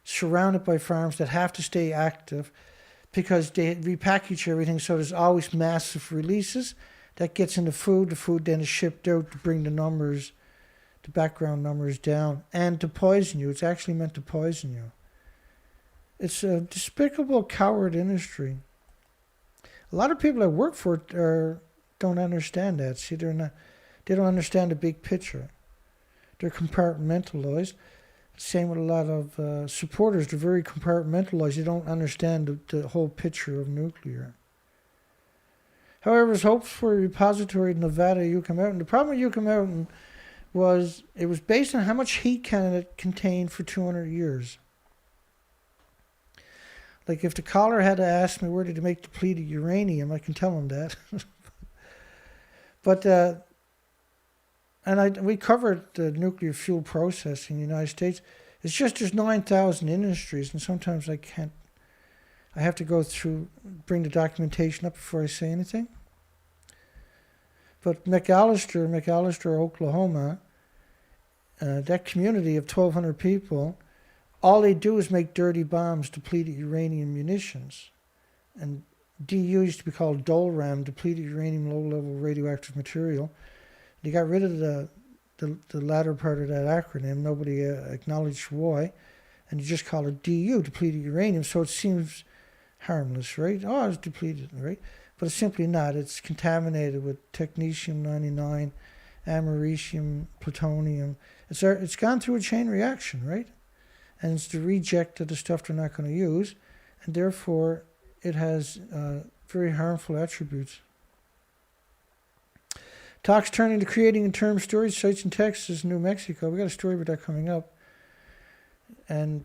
Speaker 1: surrounded by farms that have to stay active because they repackage everything, so there's always massive releases. That gets into food. The food then is shipped out to bring the background numbers down, and to poison you. It's actually meant to poison you. It's a despicable, coward industry. A lot of people that work for it don't understand that. See, they don't understand the big picture. They're compartmentalized. Same with a lot of supporters. They're very compartmentalized. They don't understand the whole picture of nuclear. However, there's hopes for a repository in Nevada, Yucca Mountain. The problem with Yucca Mountain was it was based on how much heat can it contain for 200 years. Like if the caller had to ask me where did they make depleted uranium, I can tell him that. But we covered the nuclear fuel processing in the United States. It's just there's 9,000 industries, and sometimes I have to go through, bring the documentation up before I say anything. But McAllister, Oklahoma, that community of 1,200 people, all they do is make dirty bombs, depleted uranium munitions. And DU used to be called DOLRAM, depleted uranium low-level radioactive material. They got rid of the latter part of that acronym. Nobody acknowledged why. And you just call it DU, depleted uranium, so it seems harmless, right? Oh, it's depleted, right? But it's simply not. It's contaminated with technetium-99, americium, plutonium. It's gone through a chain reaction, right? And it's the reject of the stuff they're not going to use, and therefore it has very harmful attributes. Talks turning to creating and term storage sites in Texas and New Mexico. We got a story about that coming up. And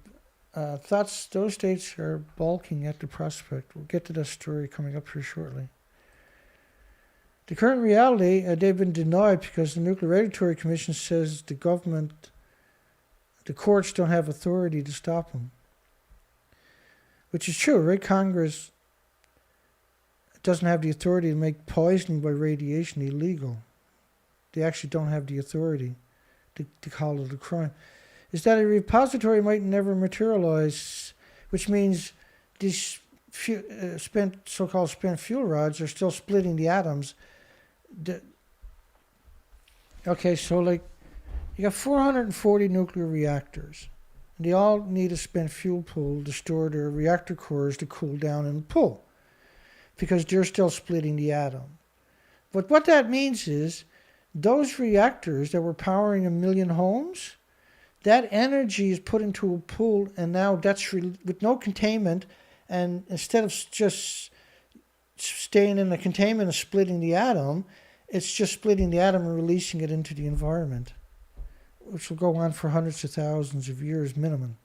Speaker 1: thoughts those states are balking at the prospect. We'll get to that story coming up here shortly. The current reality, they've been denied because the Nuclear Regulatory Commission says the government, the courts don't have authority to stop them. Which is true, right? Congress doesn't have the authority to make poisoning by radiation illegal. They actually don't have the authority to call it a crime. Is that a repository might never materialize, which means these so-called spent fuel rods are still splitting the atoms. Okay, so like you got 440 nuclear reactors. And they all need a spent fuel pool to store their reactor cores to cool down and pull, because they're still splitting the atom. But what that means is those reactors that were powering 1 million homes, that energy is put into a pool, and now that's with no containment, and instead of just staying in the containment and splitting the atom, it's just splitting the atom and releasing it into the environment, which will go on for hundreds of thousands of years minimum.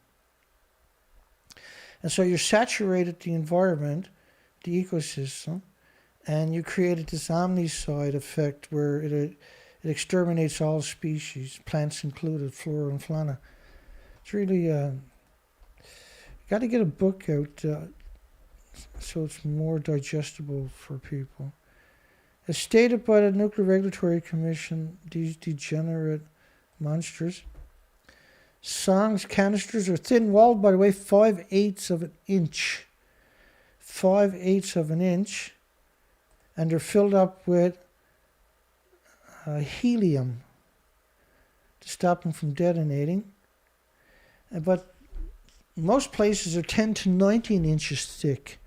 Speaker 1: And so you saturated the environment, the ecosystem, and you created this omnicide effect where it exterminates all species, plants included, flora and fauna. It's really, you got to get a book out so it's more digestible for people. As stated by the Nuclear Regulatory Commission, these degenerate monsters, songs canisters are thin-walled, by the way, 5/8 of an inch. 5/8 of an inch, and they're filled up with helium to stop them from detonating. But most places are 10 to 19 inches thick.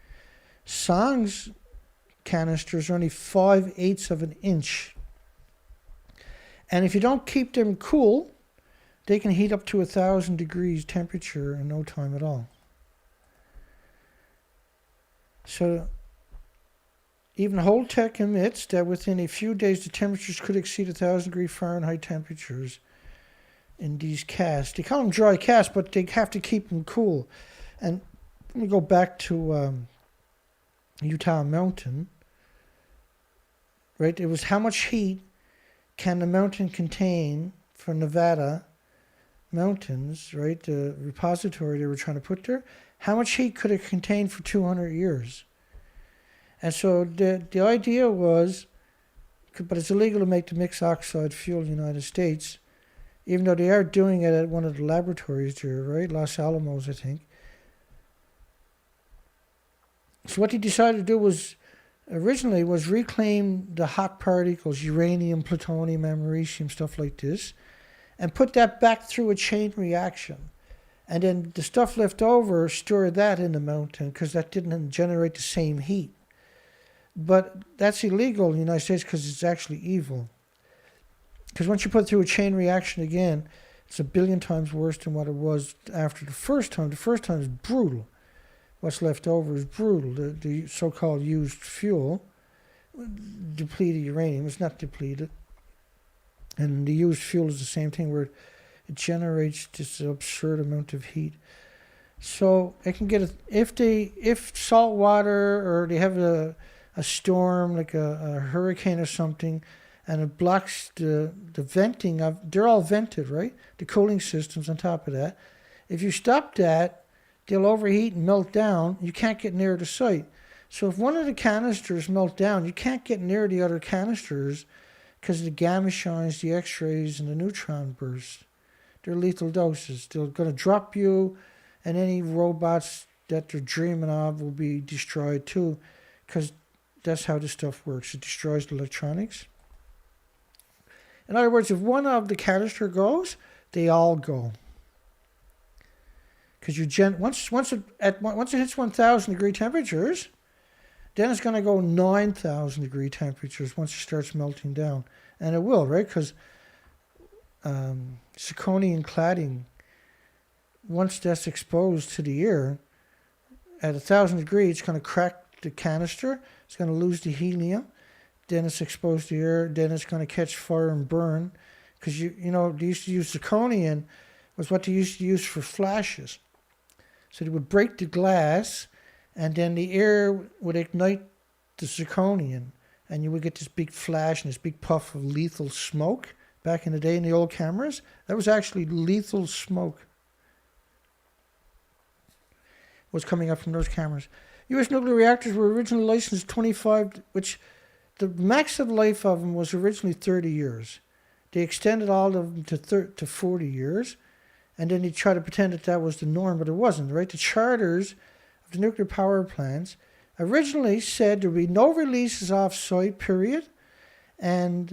Speaker 1: Songs canisters are only 5/8 of an inch. And if you don't keep them cool, they can heat up to 1,000 degrees temperature in no time at all. So even Holtec admits that within a few days the temperatures could exceed 1,000 degree Fahrenheit temperatures in these casts. They call them dry casts, but they have to keep them cool. And let me go back to Utah Mountain. Right? It was how much heat can the mountain contain for Nevada mountains, right? The repository they were trying to put there. How much heat could it contain for 200 years? And so the idea was, but it's illegal to make the mixed oxide fuel in the United States, even though they are doing it at one of the laboratories there, right? Los Alamos, I think. So what they decided to do was, originally, was reclaim the hot particles, uranium, plutonium, americium, stuff like this, and put that back through a chain reaction. And then the stuff left over, store that in the mountain, because that didn't generate the same heat. But that's illegal in the United States because it's actually evil. Because once you put it through a chain reaction again, it's 1 billion times worse than what it was after the first time. The first time is brutal. What's left over is brutal. The so-called used fuel, depleted uranium, is not depleted. And the used fuel is the same thing where it generates this absurd amount of heat. So it can get if salt water or they have a storm like a hurricane or something, and it blocks the venting of, they're all vented, right? The cooling systems on top of that. If you stop that, they'll overheat and melt down. You can't get near the site. So if one of the canisters melt down, you can't get near the other canisters because of the gamma shines, the X-rays, and the neutron bursts. They're lethal doses. They're going to drop you, and any robots that they're dreaming of will be destroyed too, because that's how this stuff works. It destroys the electronics. In other words, if one of the canister goes, they all go. Because once it hits 1,000 degree temperatures, then it's going to go 9,000 degree temperatures once it starts melting down, and it will, right? Because zirconium cladding, once that's exposed to the air, at 1,000 degrees, it's going to crack the canister. It's going to lose the helium. Then it's exposed to the air. Then it's going to catch fire and burn. Because they used to use zirconium, was what they used to use for flashes. So they would break the glass, and then the air would ignite the zirconium, and you would get this big flash and this big puff of lethal smoke. Back in the day in the old cameras, that was actually lethal smoke was coming up from those cameras. U.S. nuclear reactors were originally licensed 25, which the max of life of them was originally 30 years. They extended all of them to 40 years, and then they tried to pretend that was the norm, but it wasn't, right? The charters of the nuclear power plants originally said there would be no releases off-site, period, and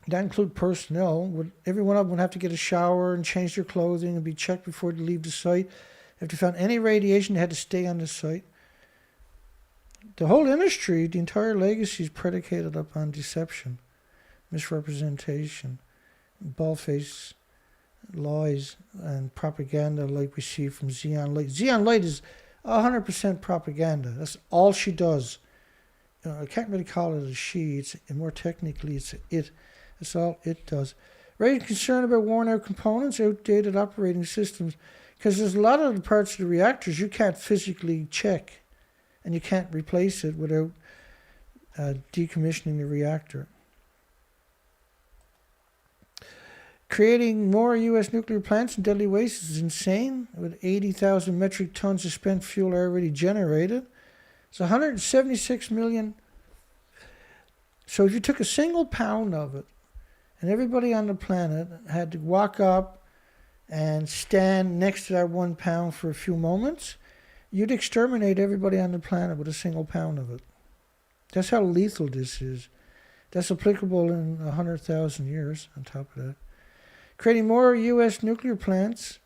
Speaker 1: that include personnel. Every one of them would have to get a shower and change their clothing and be checked before they leave the site. If they found any radiation, they had to stay on the site. The whole industry, the entire legacy is predicated upon deception, misrepresentation, bald-faced lies, and propaganda like we see from Xeon Light. Xeon Light is 100% propaganda. That's all she does. I can't really call it a she. It's more technically, it's it. That's all it does. Raising concern about worn-out components, outdated operating systems, because there's a lot of the parts of the reactors you can't physically check, and you can't replace it without decommissioning the reactor. Creating more U.S. nuclear plants and deadly waste is insane, with 80,000 metric tons of spent fuel already generated. It's 176 million. So if you took a single pound of it, and everybody on the planet had to walk up and stand next to that 1 pound for a few moments, you'd exterminate everybody on the planet with a single pound of it. That's how lethal this is. That's applicable in 100,000 years on top of that. Creating more U.S. nuclear plants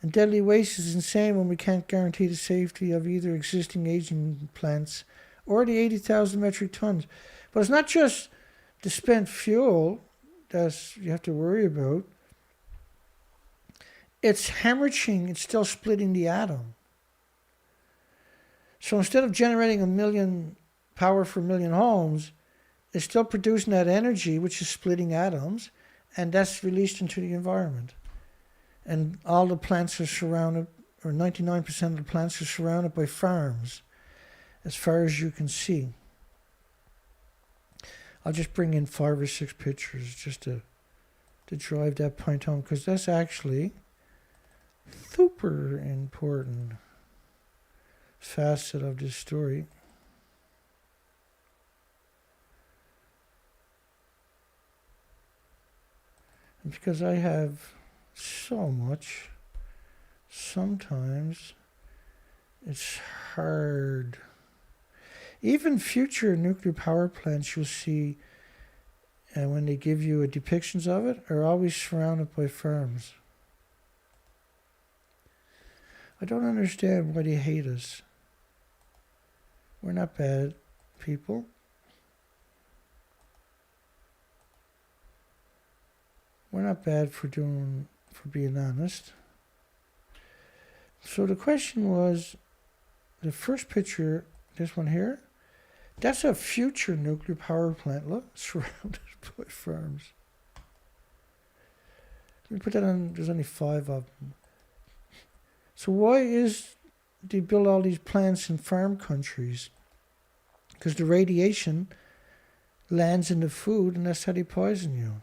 Speaker 1: and deadly waste is insane when we can't guarantee the safety of either existing aging plants or the 80,000 metric tons. But it's not just the spent fuel that you have to worry about. It's hemorrhaging, it's still splitting the atom. So instead of generating 1 million power for 1 million homes, it's still producing that energy, which is splitting atoms, and that's released into the environment. And all the plants are surrounded, or 99% of the plants are surrounded by farms, as far as you can see. I'll just bring in 5 or 6 pictures just to drive that point home, because that's actually super important facet of this story. And because I have so much, sometimes it's hard. Even future nuclear power plants, you'll see, and when they give you depictions of it, are always surrounded by farms. I don't understand why they hate us. We're not bad people. We're not bad for being honest. So the question was, the first picture, this one here, that's a future nuclear power plant. Look, surrounded by farms. Let me put that on. There's only 5 of them. So why is they build all these plants in farm countries? Because the radiation lands in the food and that's how they poison you.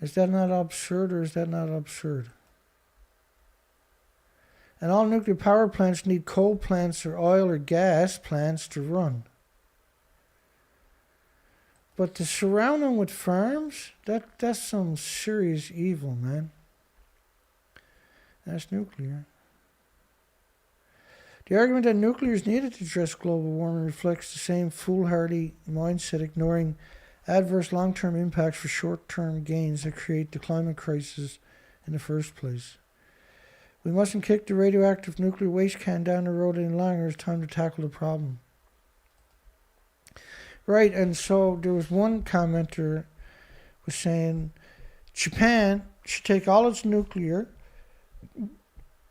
Speaker 1: Is that not absurd, or is that not absurd? And all nuclear power plants need coal plants or oil or gas plants to run. But to surround them with farms, that's some serious evil, man. That's nuclear. The argument that nuclear is needed to address global warming reflects the same foolhardy mindset, ignoring adverse long-term impacts for short-term gains that create the climate crisis in the first place. We mustn't kick the radioactive nuclear waste can down the road any longer. It's time to tackle the problem. Right, and so there was one commenter was saying Japan should take all its nuclear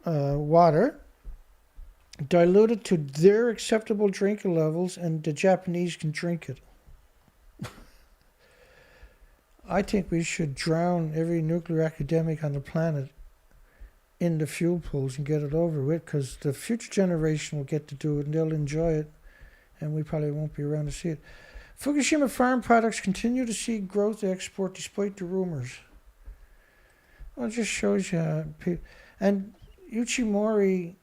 Speaker 1: water, dilute it to their acceptable drinking levels, and the Japanese can drink it. I think we should drown every nuclear academic on the planet in the fuel pools and get it over with, because the future generation will get to do it and they'll enjoy it, and we probably won't be around to see it. Fukushima farm products continue to see growth export despite the rumors. Well, it just shows you. And Uchimori,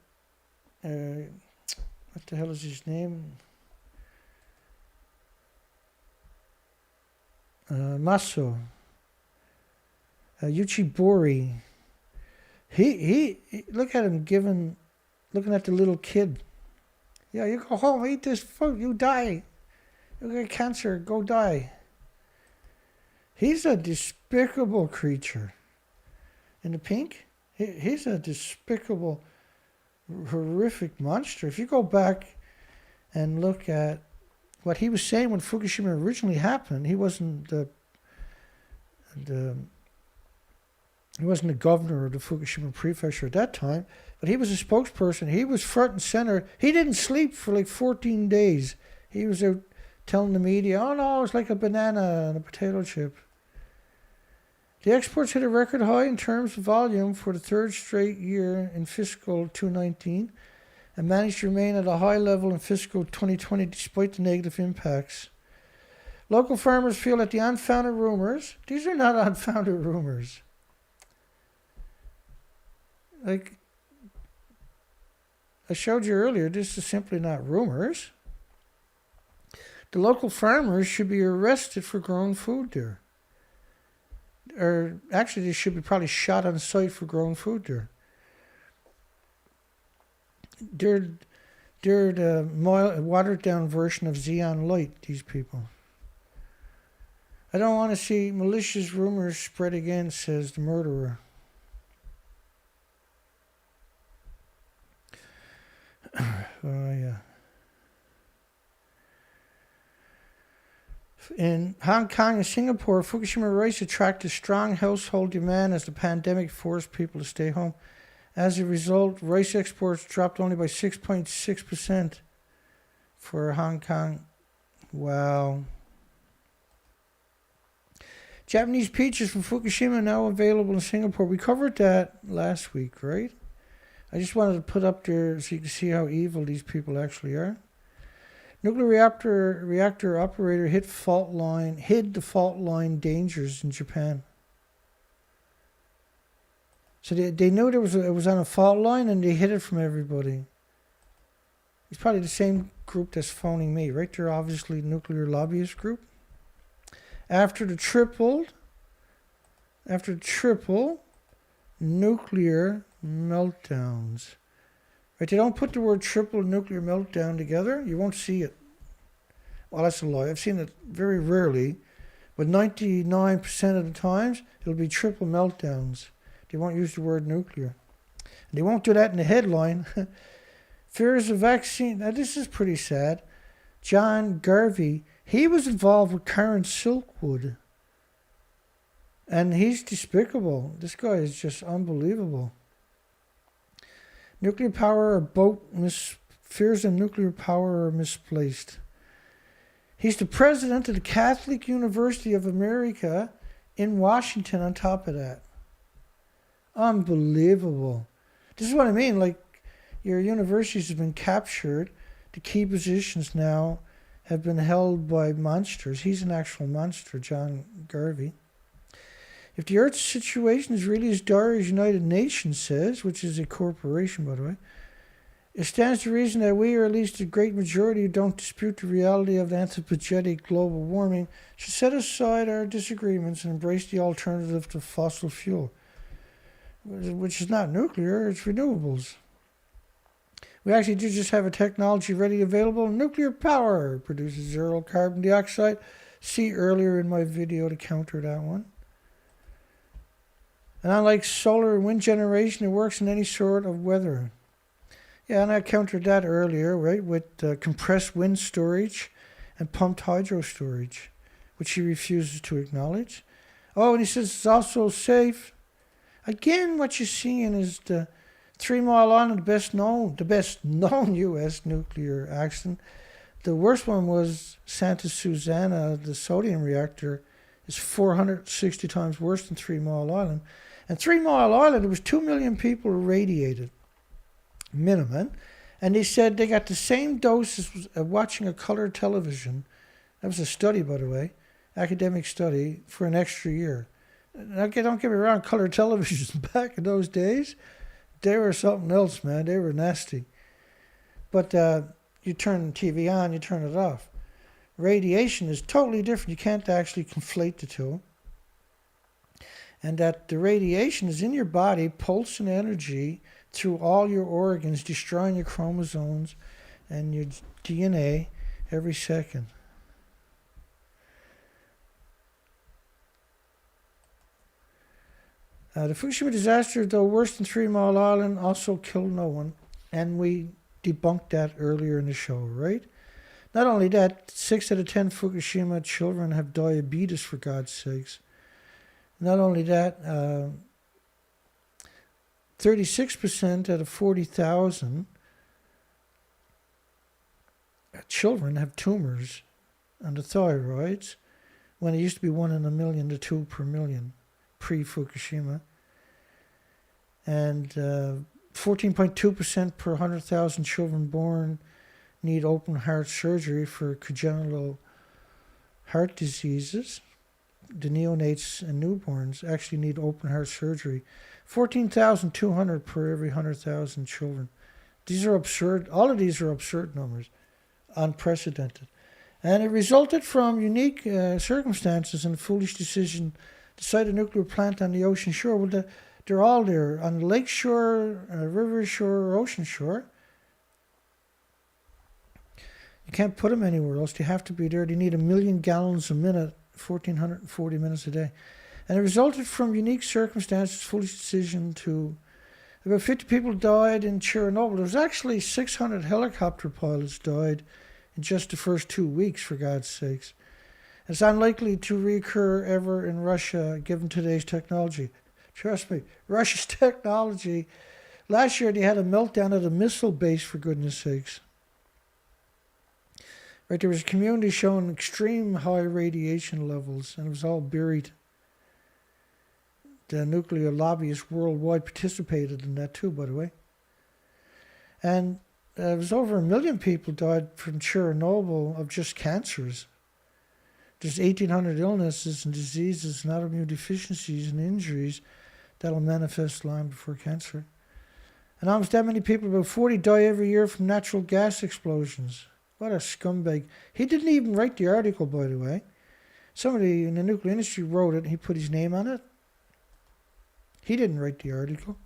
Speaker 1: what the hell is his name? Maso. Uchibori. He look at him looking at the little kid. Yeah, you go home, eat this food, you die. You get cancer, go die. He's a despicable creature. In the pink, he's a despicable, horrific monster. If you go back and look at what he was saying when Fukushima originally happened, he wasn't the governor of the Fukushima prefecture at that time, but he was a spokesperson. He was front and center. He didn't sleep for like 14 days. He was out telling the media, oh no, it's like a banana and a potato chip. The exports hit a record high in terms of volume for the third straight year in fiscal 2019 and managed to remain at a high level in fiscal 2020 despite the negative impacts. Local farmers feel that the unfounded rumors, these are not unfounded rumors. Like I showed you earlier, this is simply not rumors. The local farmers should be arrested for growing food there. Or actually, they should be probably shot on sight for growing food there. They're the watered down version of Xeon Light, these people. I don't want to see malicious rumors spread again, says the murderer. Oh, yeah. In Hong Kong and Singapore, Fukushima rice attracted strong household demand as the pandemic forced people to stay home. As a result, rice exports dropped only by 6.6% for Hong Kong. Wow. Japanese peaches from Fukushima now available in Singapore. We covered that last week, right? I just wanted to put up there so you can see how evil these people actually are. Nuclear reactor operator hid the fault line dangers in Japan. So they knew it was on a fault line and they hid it from everybody. It's probably the same group that's phoning me, right? They're obviously nuclear lobbyist group. After the triple nuclear meltdowns. Right, they don't put the word triple nuclear meltdown together. You won't see it. Well, that's a lie. I've seen it very rarely, but 99% of the times, it'll be triple meltdowns. They won't use the word nuclear. And they won't do that in the headline. Fears of vaccine. Now, this is pretty sad. John Garvey, he was involved with Karen Silkwood. And he's despicable. This guy is just unbelievable. Nuclear power or fears of nuclear power are misplaced. He's the president of the Catholic University of America in Washington on top of that. Unbelievable. This is what I mean. Like, your universities have been captured. The key positions now have been held by monsters. He's an actual monster, John Garvey. If the Earth's situation is really as dire as United Nations says, which is a corporation, by the way, it stands to reason that we, or at least a great majority who don't dispute the reality of the anthropogenic global warming, should set aside our disagreements and embrace the alternative to fossil fuel, which is not nuclear, it's renewables. We actually do just have a technology ready available. Nuclear power produces zero carbon dioxide. See earlier in my video to counter that one. And unlike solar and wind generation, it works in any sort of weather. Yeah, and I countered that earlier, right, with compressed wind storage and pumped hydro storage, which he refuses to acknowledge. Oh, and he says it's also safe. Again, what you're seeing is the 3 Mile Island, the best known U.S. nuclear accident. The worst one was Santa Susana, the sodium reactor, is 460 times worse than 3 Mile Island. And 3 Mile Island, there was 2 million people irradiated, minimum. And they said they got the same dose as watching a color television. That was a study, by the way, academic study, for an extra year. Now, don't get me wrong, color televisions back in those days, they were something else, man. They were nasty. But you turn the TV on, you turn it off. Radiation is totally different. You can't actually conflate the two. And that the radiation is in your body, pulsing energy through all your organs, destroying your chromosomes and your DNA every second. The Fukushima disaster, though worse than 3 Mile Island, also killed no one. And we debunked that earlier in the show, right? Not only that, 6 out of 10 Fukushima children have diabetes, for God's sakes. Not only that, 36% out of 40,000 children have tumors on the thyroids, when it used to be 1 in a million to 2 per million pre-Fukushima. And 14.2% per 100,000 children born need open heart surgery for congenital heart diseases. The neonates and newborns actually need open heart surgery. 14,200 per every 100,000 children. These are absurd. All of these are absurd numbers. Unprecedented. And it resulted from unique circumstances and a foolish decision to site a nuclear plant on the ocean shore. Well, they're all there on the lake shore, river shore, or ocean shore. You can't put them anywhere else. They have to be there. They need 1 million gallons a minute, 1,440 minutes a day. And it resulted from unique circumstances, foolish decision to... About 50 people died in Chernobyl. There was actually 600 helicopter pilots died in just the first 2 weeks, for God's sakes. It's unlikely to reoccur ever in Russia, given today's technology. Trust me, Russia's technology... Last year they had a meltdown at a missile base, for goodness sakes. Right, there was a community showing extreme high radiation levels, and it was all buried. The nuclear lobbyists worldwide participated in that too, by the way. And it was over 1 million people died from Chernobyl of just cancers. There's 1,800 illnesses and diseases and autoimmune deficiencies and injuries that'll manifest long before cancer. And almost that many people, about 40, die every year from natural gas explosions. What a scumbag. He didn't even write the article, by the way. Somebody in the nuclear industry wrote it and he put his name on it. He didn't write the article.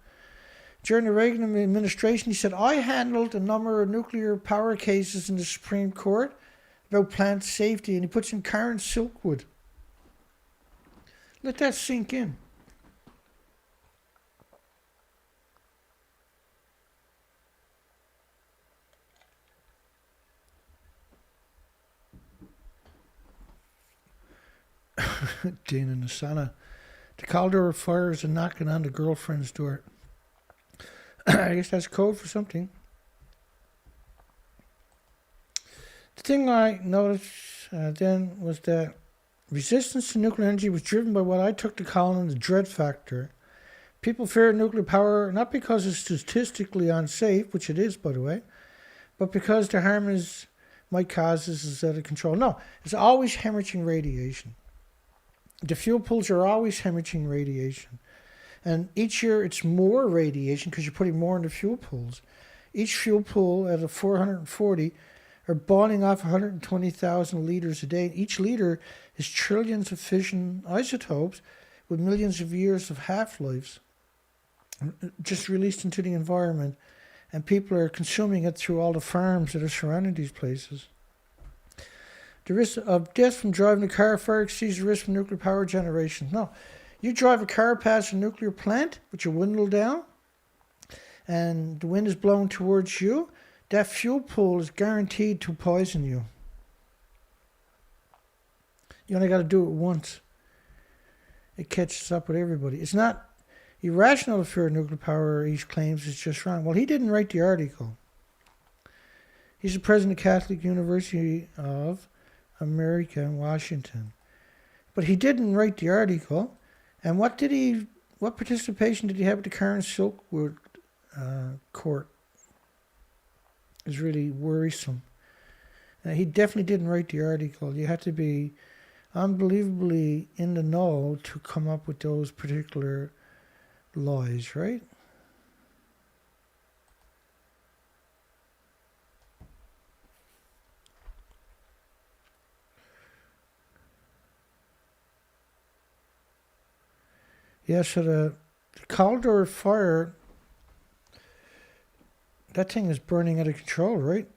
Speaker 1: During the Reagan administration, he said, I handled a number of nuclear power cases in the Supreme Court about plant safety, and he puts in Karen Silkwood. Let that sink in. Dana Durnford. The Caldor fires and knocking on the girlfriend's door. I guess that's code for something. The thing I noticed then was that resistance to nuclear energy was driven by what I took to call the dread factor. People fear nuclear power not because it's statistically unsafe, which it is, by the way, but because the harm might cause is out of control. No, it's always hemorrhaging radiation. The fuel pools are always hemorrhaging radiation. And each year it's more radiation because you're putting more in the fuel pools. Each fuel pool out of 440 are bonding off 120,000 liters a day. Each liter is trillions of fission isotopes with millions of years of half-lives just released into the environment, and people are consuming it through all the farms that are surrounding these places. The risk of death from driving a car far exceeds the risk from nuclear power generation. No, you drive a car past a nuclear plant with your window down, and the wind is blowing towards you, that fuel pool is guaranteed to poison you. You only got to do it once. It catches up with everybody. It's not irrational to fear nuclear power, he claims it's just wrong. Well, he didn't write the article. He's the president of Catholic University of America in Washington. But he didn't write the article. And what participation did he have at the current Silkwood court? Is really worrisome. He definitely didn't write the article. You have to be unbelievably in the know to come up with those particular lies, right? Yeah, so the Caldor fire, that thing is burning out of control, right?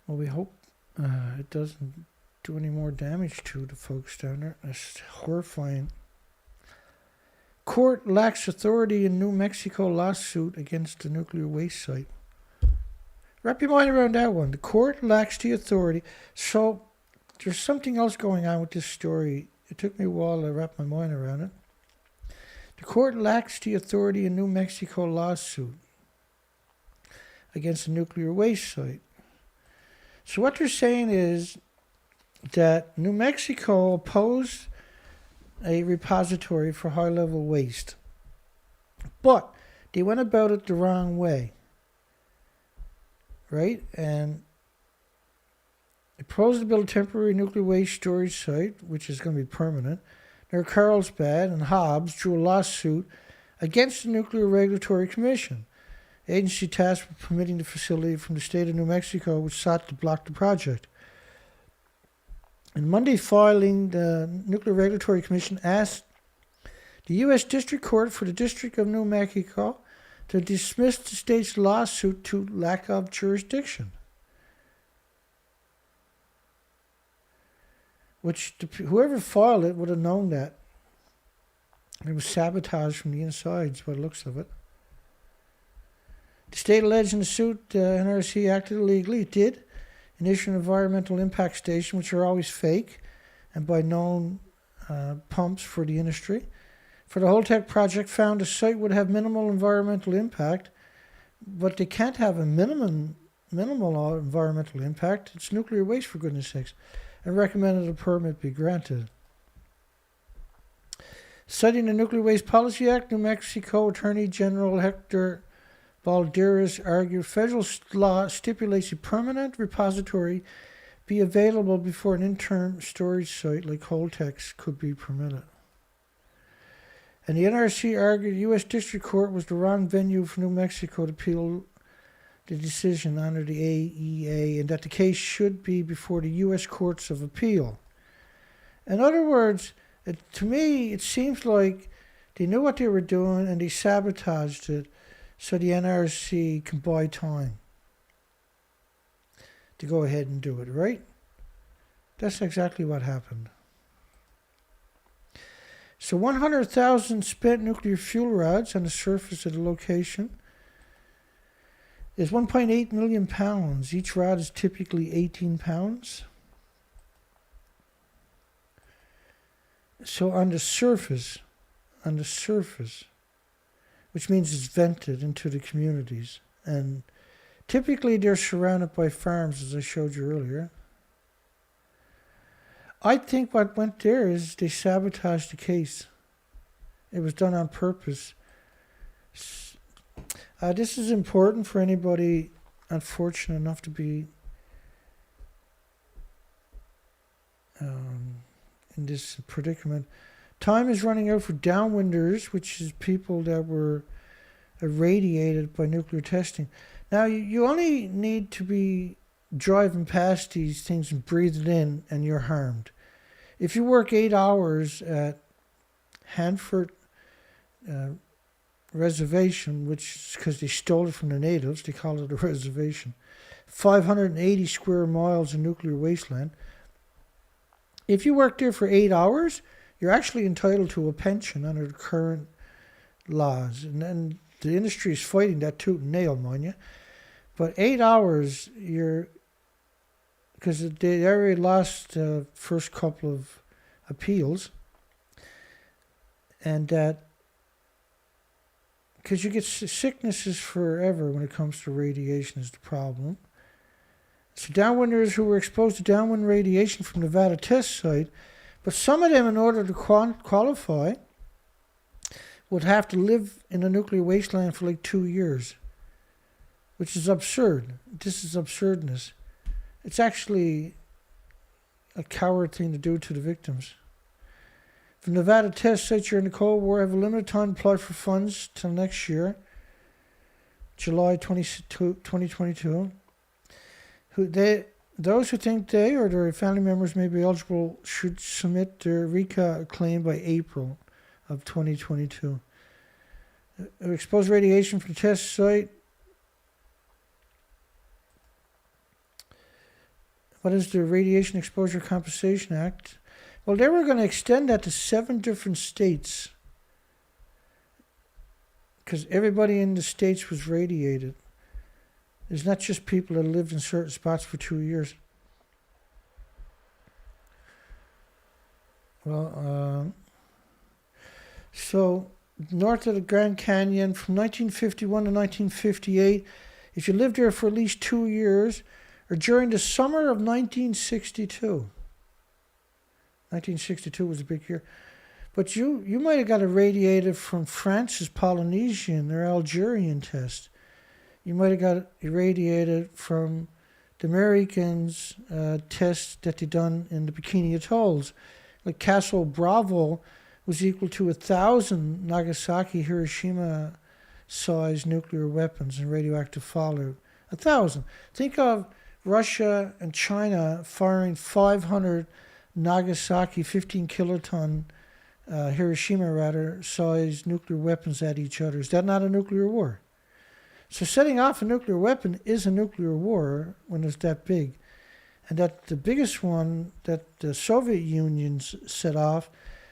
Speaker 1: Well, we hope it doesn't do any more damage to the folks down there. That's horrifying. Court lacks authority in New Mexico lawsuit against the nuclear waste site. Wrap your mind around that one. The court lacks the authority. So there's something else going on with this story. It took me a while to wrap my mind around it. The court lacks the authority in New Mexico lawsuit against the nuclear waste site. So what they're saying is that New Mexico opposed a repository for high-level waste, but they went about it the wrong way, right? And they proposed to build a temporary nuclear waste storage site, which is going to be permanent. Near Carlsbad and Hobbs drew a lawsuit against the Nuclear Regulatory Commission, agency tasked with permitting the facility from the state of New Mexico, which sought to block the project. In Monday filing, the Nuclear Regulatory Commission asked the U.S. District Court for the District of New Mexico to dismiss the state's lawsuit to lack of jurisdiction, which whoever filed it would have known that. It was sabotage from the insides by the looks of it. The state alleged in the suit NRC acted illegally. It did. And issued an environmental impact station, which are always fake, and by known pumps for the industry. For the Holtec project, found the site would have minimal environmental impact, but they can't have a minimal environmental impact. It's nuclear waste, for goodness sakes, and recommended a permit be granted. Citing the Nuclear Waste Policy Act, New Mexico Attorney General Hector Valderas argued federal law stipulates a permanent repository be available before an interim storage site like Holtec's could be permitted. And the NRC argued the U.S. District Court was the wrong venue for New Mexico to appeal the decision under the AEA, and that the case should be before the U.S. Courts of Appeal. In other words, to me, it seems like they knew what they were doing and they sabotaged it so the NRC can buy time to go ahead and do it, right? That's exactly what happened. So 100,000 spent nuclear fuel rods on the surface of the location is 1.8 million pounds. Each rod is typically 18 pounds. So on the surface, which means it's vented into the communities. And typically they're surrounded by farms, as I showed you earlier. I think what went there is they sabotaged the case. It was done on purpose. This is important for anybody unfortunate enough to be in this predicament. Time is running out for downwinders, which is people that were irradiated by nuclear testing. Now, you only need to be driving past these things and breathe it in, and you're harmed. If you work 8 hours at Hanford Reservation, which is because they stole it from the natives, they call it a reservation, 580 square miles of nuclear wasteland. If you work there for 8 hours, you're actually entitled to a pension under the current laws. And then the industry is fighting that tooth and nail, mind you. But 8 hours, because they already lost the first couple of appeals, and that, because you get sicknesses forever when it comes to radiation is the problem. So downwinders who were exposed to downwind radiation from Nevada test site, but some of them, in order to qualify, would have to live in a nuclear wasteland for like 2 years, which is absurd. This is absurdness. It's actually a coward thing to do to the victims. The Nevada test sites during the Cold War have a limited time to apply for funds till next year, July 2022. Those who think they or their family members may be eligible should submit their RECA claim by April of 2022. Exposed radiation from the test site. What is the Radiation Exposure Compensation Act? Well, they were going to extend that to 7 different states because everybody in the states was radiated. It's not just people that lived in certain spots for 2 years. Well, so north of the Grand Canyon from 1951 to 1958, if you lived there for at least 2 years, or during the summer of 1962. 1962 was a big year. But you might have got irradiated from France's Polynesian or Algerian test. You might have got irradiated from the Americans' test that they done in the Bikini Atolls. Like Castle Bravo was equal to 1,000 Nagasaki, Hiroshima-sized nuclear weapons and radioactive fallout. 1,000. Think of Russia and China firing 500 Nagasaki 15 kiloton Hiroshima sized nuclear weapons at each other. Is that not a nuclear war? So setting off a nuclear weapon is a nuclear war when it's that big. And that the biggest one that the Soviet Union set off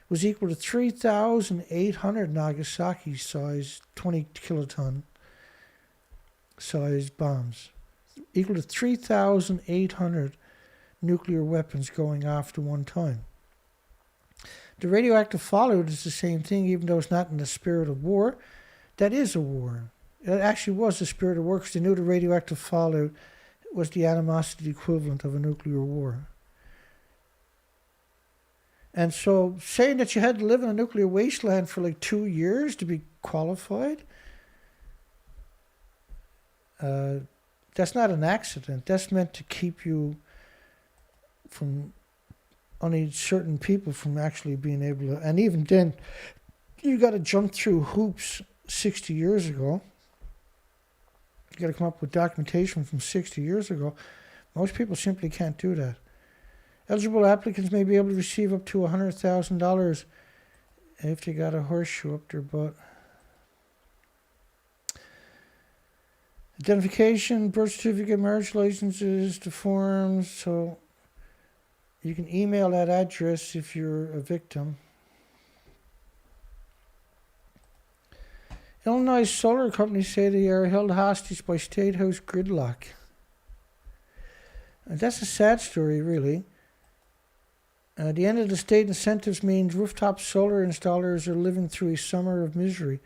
Speaker 1: was equal to 3,800 Nagasaki sized 20 kiloton sized bombs. Equal to 3,800 nuclear weapons going off at one time. The radioactive fallout is the same thing, even though it's not in the spirit of war. That is a war. It actually was the spirit of war because they knew the radioactive fallout was the animosity equivalent of a nuclear war. And so saying that you had to live in a nuclear wasteland for like 2 years to be qualified, that's not an accident. That's meant to keep you from only certain people from actually being able to, and even then, you got to jump through hoops 60 years ago. You got to come up with documentation from 60 years ago. Most people simply can't do that. Eligible applicants may be able to receive up to $100,000 if they got a horseshoe up their butt. Identification, birth certificate, marriage licenses, the forms. So you can email that address if you're a victim. Illinois solar companies say they are held hostage by State House gridlock. And that's a sad story, really. The end of the state incentives means rooftop solar installers are living through a summer of misery.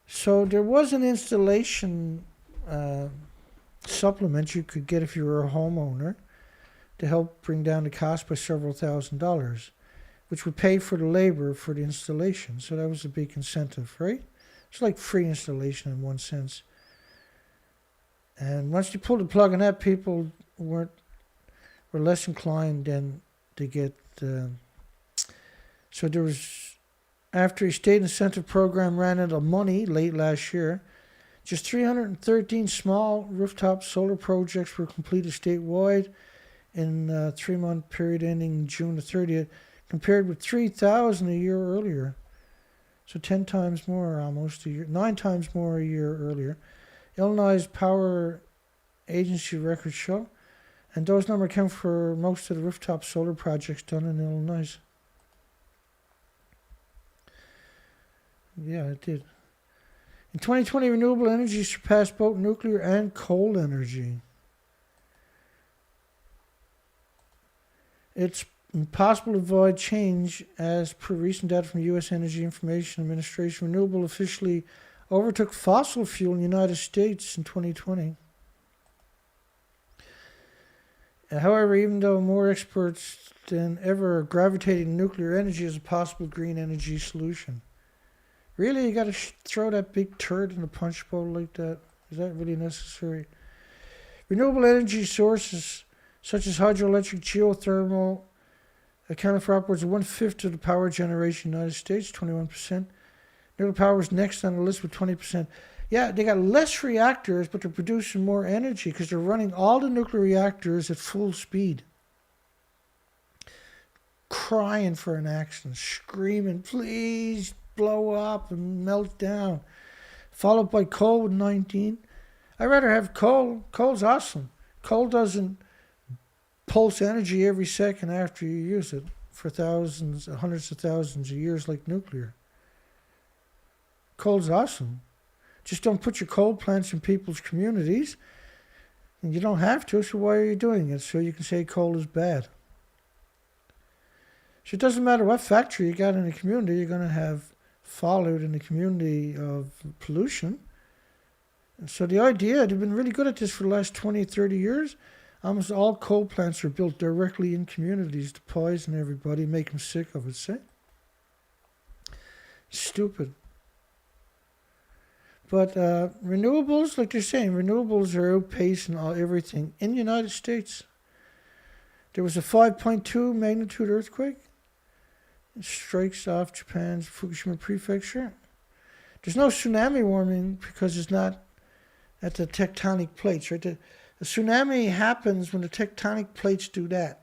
Speaker 1: So there was an installation supplement you could get if you were a homeowner to help bring down the cost by several $1,000s. which would pay for the labor for the installation. So that was a big incentive, right? It's like free installation in one sense. And once you pulled the plug on that, people were less inclined then to get. So there was, after a state incentive program ran out of money late last year, just 313 small rooftop solar projects were completed statewide in a 3-month period ending June the 30th, compared with 3,000 a year earlier. So 10 times more almost a year, 9 times more a year earlier. Illinois Power Agency records show, and those numbers account for most of the rooftop solar projects done in Illinois. Yeah, it did. In 2020, renewable energy surpassed both nuclear and coal energy. It's impossible to avoid change as per recent data from the U.S. Energy Information Administration. Renewable officially overtook fossil fuel in the United States in 2020. However, even though more experts than ever are gravitating to nuclear energy as a possible green energy solution. Really, you got to throw that big turd in a punch bowl like that? Is that really necessary? Renewable energy sources such as hydroelectric, geothermal, accounted for upwards of 1/5 of the power generation in the United States, 21%. Nuclear power is next on the list with 20%. Yeah, they got less reactors, but they're producing more energy because they're running all the nuclear reactors at full speed. Crying for an accident, screaming, please blow up and melt down. Followed by coal with 19. I'd rather have coal. Coal's awesome. Coal doesn't pulse energy every second after you use it for thousands, hundreds of thousands of years like nuclear. Coal's awesome. Just don't put your coal plants in people's communities. And you don't have to, so why are you doing it? So you can say coal is bad. So it doesn't matter what factory you got in a community, you're going to have fallout in the community of pollution. And so the idea, they've been really good at this for the last 20, 30 years. Almost all coal plants are built directly in communities to poison everybody, make them sick of it, see? Stupid. But renewables, like they're saying, renewables are outpacing everything in the United States. There was a 5.2 magnitude earthquake. It strikes off Japan's Fukushima prefecture. There's no tsunami warning because it's not at the tectonic plates, right? The tsunami happens when the tectonic plates do that.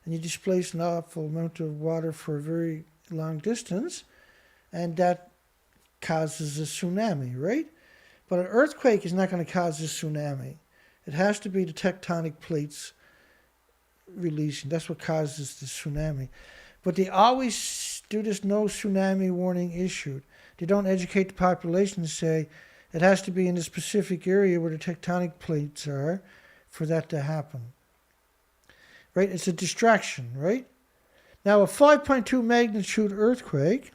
Speaker 1: And you displace an awful amount of water for a very long distance. And that causes a tsunami, right? But an earthquake is not going to cause a tsunami. It has to be the tectonic plates releasing. That's what causes the tsunami. But they always do this no tsunami warning issued. They don't educate the population to say it has to be in a specific area where the tectonic plates are for that to happen. Right? It's a distraction, right? Now, a 5.2 magnitude earthquake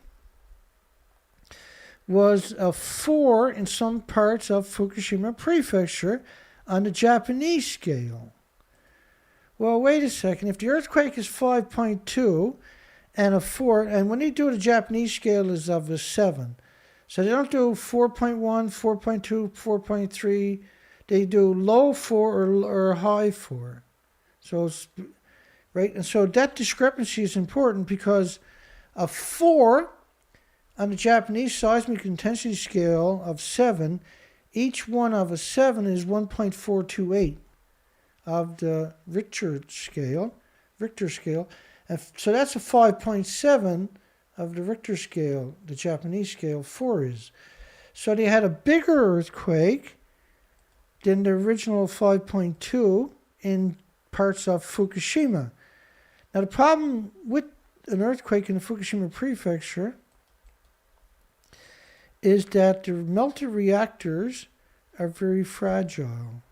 Speaker 1: was a 4 in some parts of Fukushima prefecture on the Japanese scale. Well, wait a second. If the earthquake is 5.2 and a 4, and when they do the Japanese scale is of a 7. So they don't do 4.1, 4.2, 4.3. They do low 4 or high 4. So it's, right? And so that discrepancy is important because a 4 on the Japanese seismic intensity scale of 7, each one of a 7 is 1.428 of the Richter scale. And so that's a 5.7 of the Richter scale, the Japanese scale 4 is. So they had a bigger earthquake than the original 5.2 in parts of Fukushima. Now the problem with an earthquake in the Fukushima prefecture is that the melted reactors are very fragile.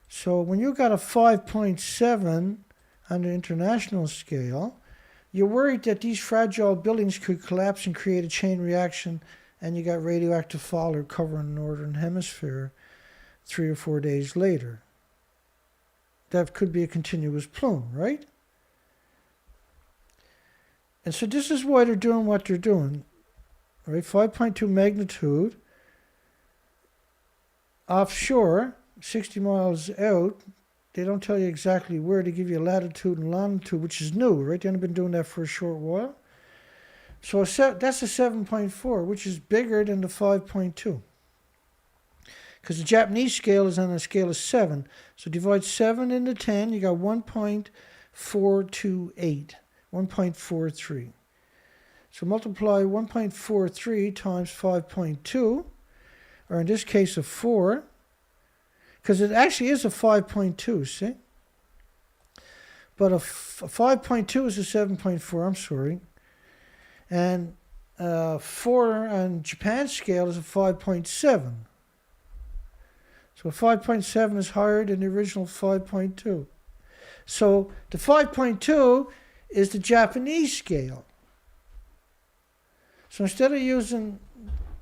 Speaker 1: So when you got a 5.7 on the international scale, you're worried that these fragile buildings could collapse and create a chain reaction, and you got radioactive fallout covering the northern hemisphere 3 or 4 days later. That could be a continuous plume, right? And so this is why they're doing what they're doing. Right? 5.2 magnitude. Offshore, 60 miles out, they don't tell you exactly where. They give you latitude and longitude, which is new, right? They only been doing that for a short while. So that's a 7.4, which is bigger than the 5.2. Because the Japanese scale is on a scale of 7. So divide 7 into 10, you got 1.428, 1.43. So multiply 1.43 times 5.2, or in this case a 4, because it actually is a 5.2, see? But a 5.2 is a 7.4, I'm sorry. And 4 on Japan's scale is a 5.7. So 5.7 is higher than the original 5.2. So the 5.2 is the Japanese scale. So instead of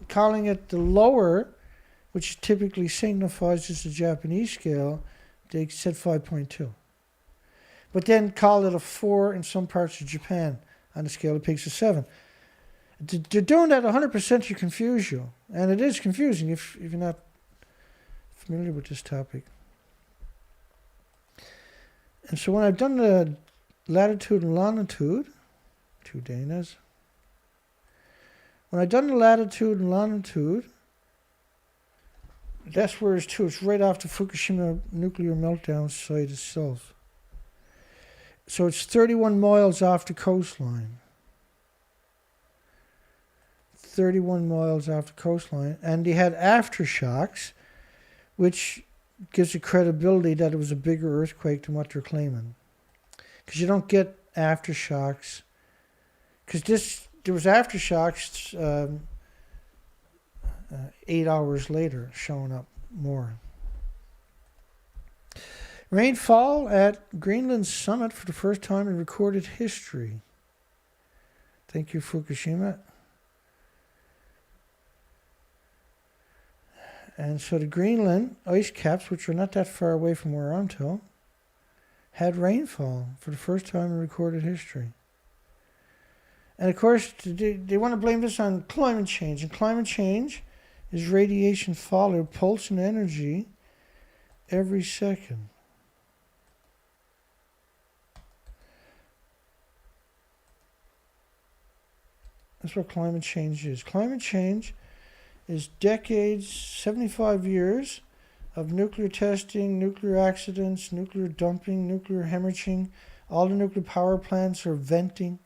Speaker 1: calling it the lower, which typically signifies as the Japanese scale, they said 5.2. But then call it a 4 in some parts of Japan on the scale of peaks of 7. They're doing that 100% to confuse you. And it is confusing if you're not familiar with this topic. And so when I've done the latitude and longitude, 2 Danas, when I've done the latitude and longitude, that's where it's to. It's right off the Fukushima nuclear meltdown site itself. So it's 31 miles off the coastline. 31 miles off the coastline. And they had aftershocks, which gives it credibility that it was a bigger earthquake than what they're claiming. Because you don't get aftershocks. Because there was aftershocks 8 hours later showing up more. Rainfall at Greenland's summit for the first time in recorded history. Thank you, Fukushima. And so the Greenland ice caps, which are not that far away from where I'm to, had rainfall for the first time in recorded history. And of course, they want to blame this on climate change. And climate change is radiation fall or pulse and energy every second. That's what climate change is. Climate change is decades, 75 years of nuclear testing, nuclear accidents, nuclear dumping, nuclear hemorrhaging. All the nuclear power plants are venting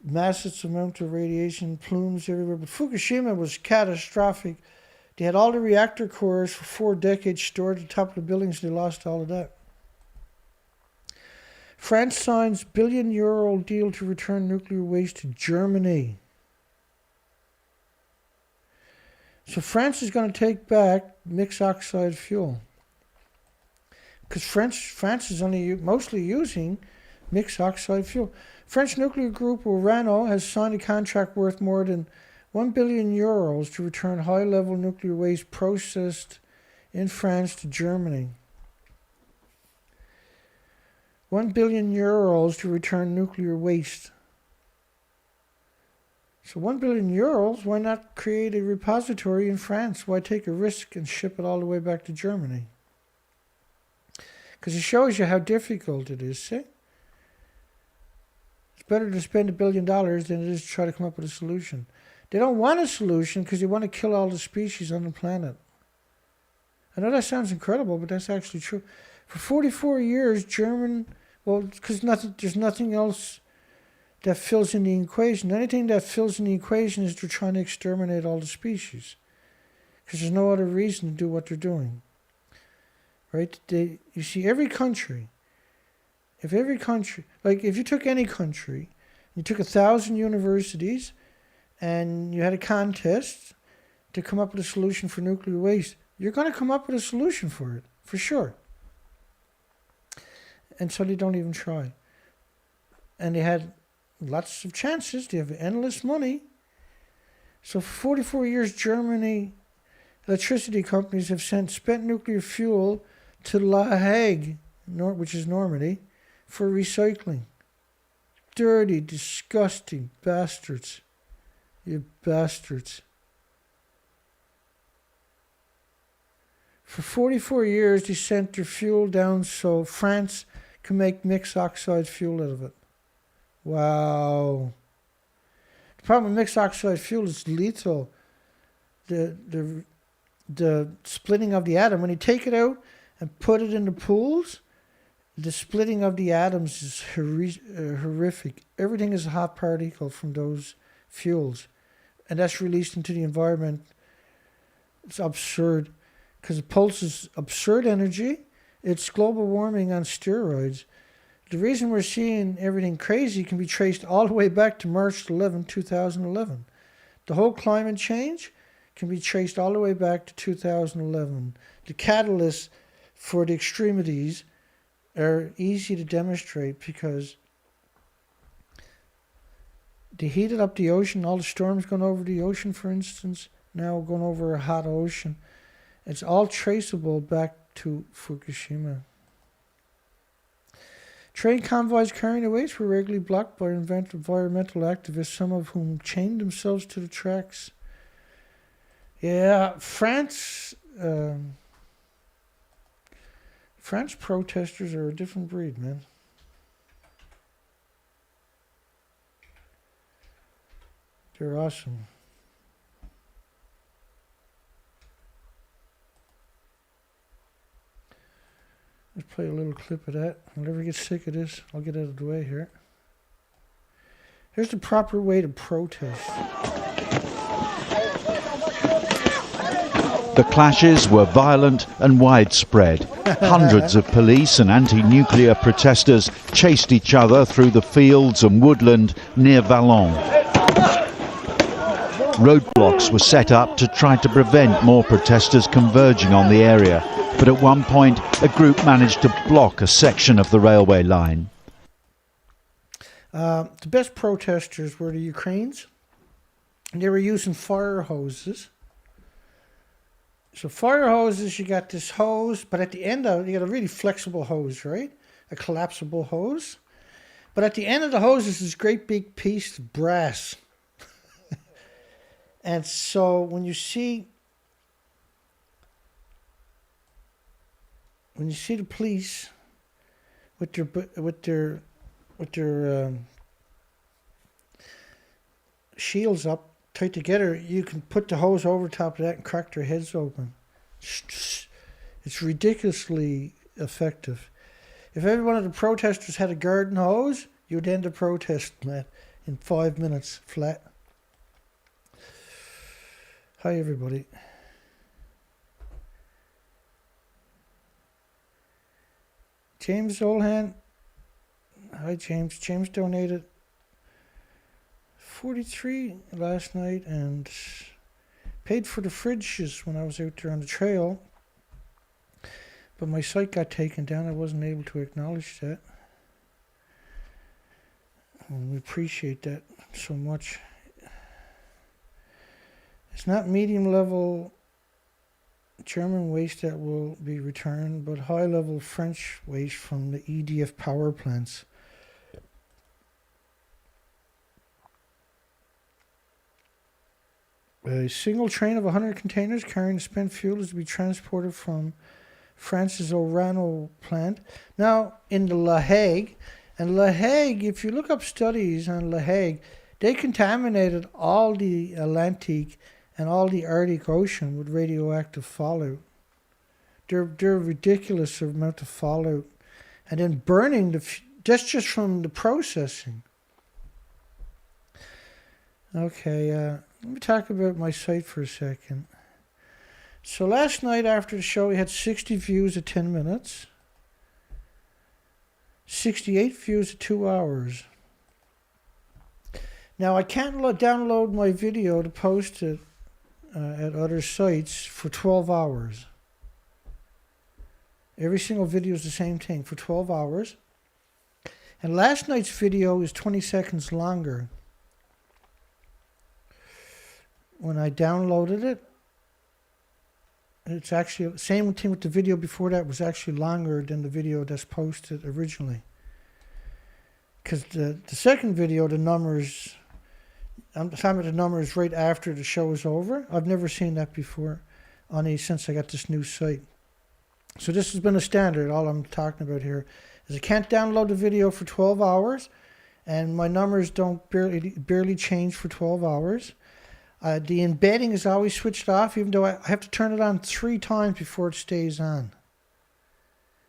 Speaker 1: massive amount of radiation, plumes everywhere. But Fukushima was catastrophic. They had all the reactor cores for 4 decades stored at the top of the buildings. They lost all of that. France signs billion-euro deal to return nuclear waste to Germany. So France is going to take back mixed oxide fuel. Because France is only mostly using mixed oxide fuel. French nuclear group Orano has signed a contract worth more than 1 billion euros to return high-level nuclear waste processed in France to Germany. 1 billion euros to return nuclear waste. So 1 billion euros, why not create a repository in France? Why take a risk and ship it all the way back to Germany? Because it shows you how difficult it is, see? It's better to spend $1 billion than it is to try to come up with a solution. They don't want a solution because they want to kill all the species on the planet. I know that sounds incredible, but that's actually true. For 44 years, because there's nothing else that fills in the equation. Anything that fills in the equation is they're trying to exterminate all the species. Because there's no other reason to do what they're doing. Right? You see, every country, if you took any country, you took 1,000 universities, and you had a contest to come up with a solution for nuclear waste, you're going to come up with a solution for it, for sure. And so they don't even try. And they had lots of chances. They have endless money. So for 44 years, Germany electricity companies have sent spent nuclear fuel to La Hague, which is Normandy, for recycling. dirty, disgusting bastards. You bastards. For 44 years, they sent their fuel down so France can make mixed oxide fuel out of it. Wow. The problem with mixed oxide fuel is lethal. The splitting of the atom, when you take it out and put it in the pools, the splitting of the atoms is horrific. Everything is a hot particle from those fuels. And that's released into the environment. It's absurd. Because it pulses absurd energy. It's global warming on steroids. The reason we're seeing everything crazy can be traced all the way back to March 11, 2011. The whole climate change can be traced all the way back to 2011. The catalysts for the extremities are easy to demonstrate because they heated up the ocean. All the storms going over the ocean, for instance, now going over a hot ocean. It's all traceable back to Fukushima. Train convoys carrying the waste were regularly blocked by environmental activists, some of whom chained themselves to the tracks. Yeah, France protesters are a different breed, man. They're awesome. Let's play a little clip of that. I'll never get sick of this. I'll get out of the way here. Here's the proper way to protest.
Speaker 4: The clashes were violent and widespread. Hundreds of police and anti-nuclear protesters chased each other through the fields and woodland near Vallon. Roadblocks were set up to try to prevent more protesters converging on the area. But at one point, a group managed to block a section of the railway line.
Speaker 1: The best protesters were the Ukrainians. They were using fire hoses. So fire hoses, you got this hose, but at the end of it, you got a really flexible hose, right? A collapsible hose. But at the end of the hose is this great big piece of brass. And so when you see the police with their shields up tight together, you can put the hose over top of that and crack their heads open. It's ridiculously effective. If every one of the protesters had a garden hose, you'd end the protest, man, in 5 minutes flat. Hi, everybody. James Olhan. Hi, James. James donated 43 last night and paid for the fridges when I was out there on the trail. But my site got taken down. I wasn't able to acknowledge that. And we appreciate that so much. It's not medium level German waste that will be returned, but high level French waste from the EDF power plants. A single train of 100 containers carrying spent fuel is to be transported from France's Orano plant. Now, in the La Hague, and La Hague, if you look up studies on La Hague, they contaminated all the Atlantic and all the Arctic Ocean with radioactive fallout. They're ridiculous amount of fallout. And then burning, that's just from the processing. Okay, let me talk about my site for a second. So last night after the show, we had 60 views at 10 minutes. 68 views at 2 hours. Now, I can't download my video to post it at other sites for 12 hours. Every single video is the same thing for 12 hours. And last night's video is 20 seconds longer. When I downloaded it, it's actually, same thing with the video before that, was actually longer than the video that's posted originally. because the second video, the numbers, I'm talking about the numbers right after the show is over. I've never seen that before since I got this new site. So this has been a standard. All I'm talking about here is I can't download the video for 12 hours, and my numbers don't barely change for 12 hours. The embedding is always switched off, even though I have to turn it on 3 times before it stays on.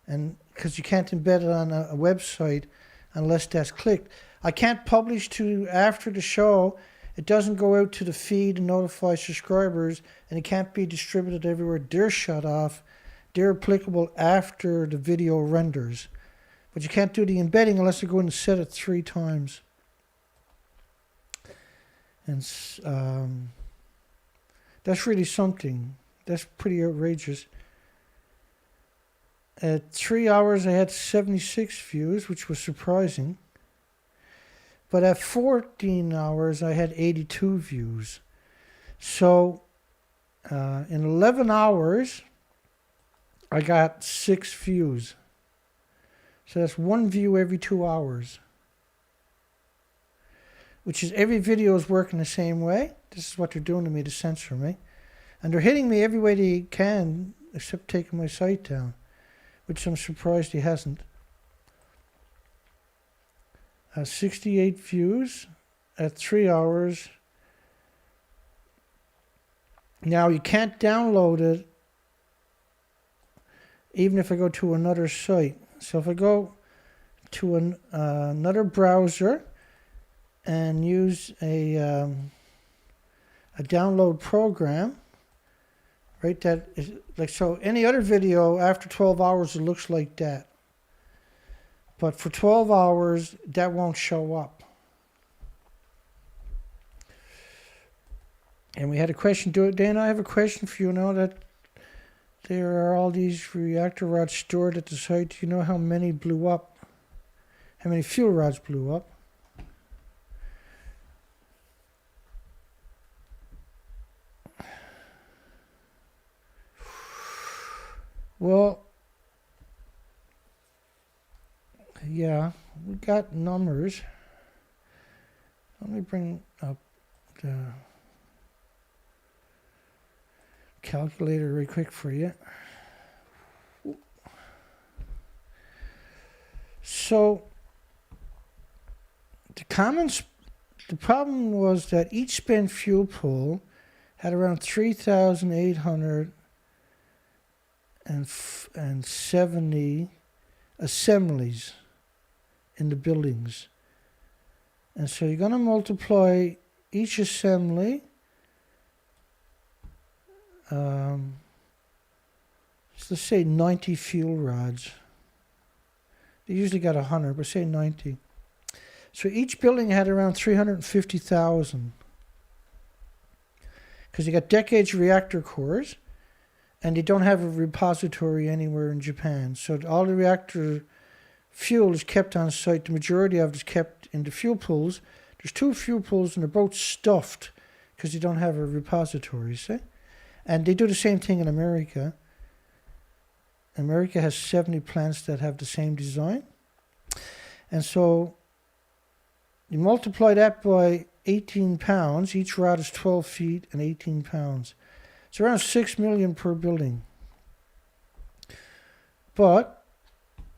Speaker 1: And because you can't embed it on a website unless that's clicked. I can't publish to after the show. It doesn't go out to the feed and notify subscribers, and it can't be distributed everywhere. They're shut off. They're applicable after the video renders. But you can't do the embedding unless you go in and set it 3 times. And that's really something. That's pretty outrageous. At 3 hours, I had 76 views, which was surprising. But at 14 hours, I had 82 views. So in 11 hours, I got 6 views. So that's 1 view every 2 hours. Which is every video is working the same way. This is what they're doing to me to censor me. And they're hitting me every way they can, except taking my site down. Which I'm surprised he hasn't. 68 views at 3 hours. Now you can't download it even if I go to another site. So if I go to another browser and use a download program, right? That is like, so any other video after 12 hours it looks like that. But for 12 hours, that won't show up. And we had a question. Dana, I have a question for you now that there are all these reactor rods stored at the site. Do you know how many blew up? How many fuel rods blew up? Well, yeah, we got numbers. Let me bring up the calculator real quick for you. So the problem was that each spent fuel pool had around 3,870 assemblies in the buildings. And so you're going to multiply each assembly. So let's say 90 fuel rods. They usually got 100, but say 90. So each building had around 350,000. Because you got decades of reactor cores, and they don't have a repository anywhere in Japan. So all the reactor fuel is kept on site. The majority of it is kept in the fuel pools. There's 2 fuel pools, and they're both stuffed because they don't have a repository, see? And they do the same thing in America. America has 70 plants that have the same design. And so you multiply that by 18 pounds. Each rod is 12 feet and 18 pounds. It's around 6 million per building. But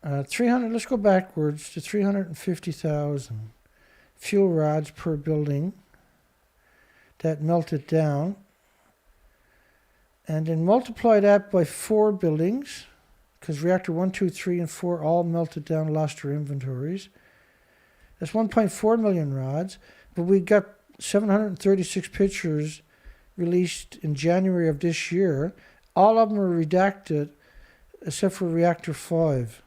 Speaker 1: 300, let's go backwards to 350,000 fuel rods per building. That melted down. And then multiply that by 4 buildings, because reactor 1, 2, 3, and 4 all melted down, lost their inventories. That's 1.4 million rods, but we got 736 pictures released in January of this year. All of them are redacted, except for reactor 5.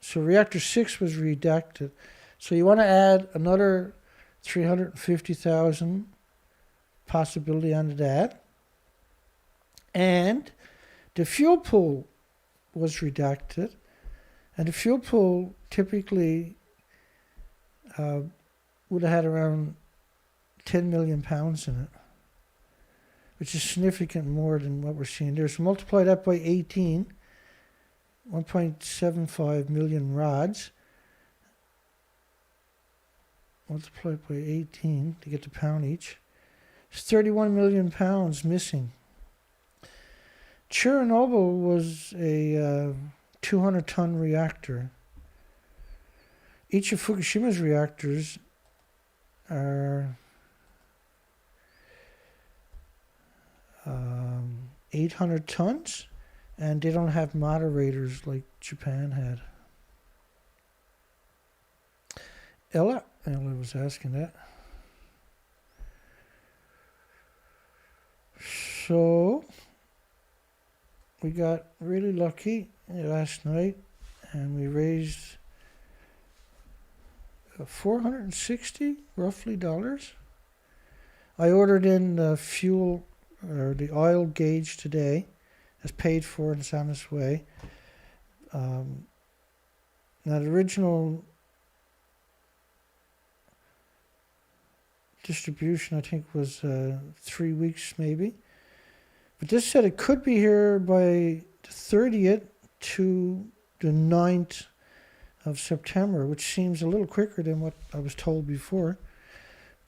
Speaker 1: So reactor 6 was redacted. So you want to add another 350,000 possibility onto that. And the fuel pool was redacted, and the fuel pool typically would have had around 10 million pounds in it, which is significant more than what we're seeing there. So multiply that by 18, 1.75 million rods, multiplied by 18 to get the pound each. It's 31 million pounds missing. Chernobyl was a 200-ton reactor. Each of Fukushima's reactors are 800 tons, and they don't have moderators like Japan had. Ella was asking that. So we got really lucky last night, and we raised $460 roughly dollars. I ordered in the fuel or the oil gauge today. It's paid for and it's on its way. Now the original distribution I think was 3 weeks maybe. But this said it could be here by the 30th to the 9th of September, which seems a little quicker than what I was told before.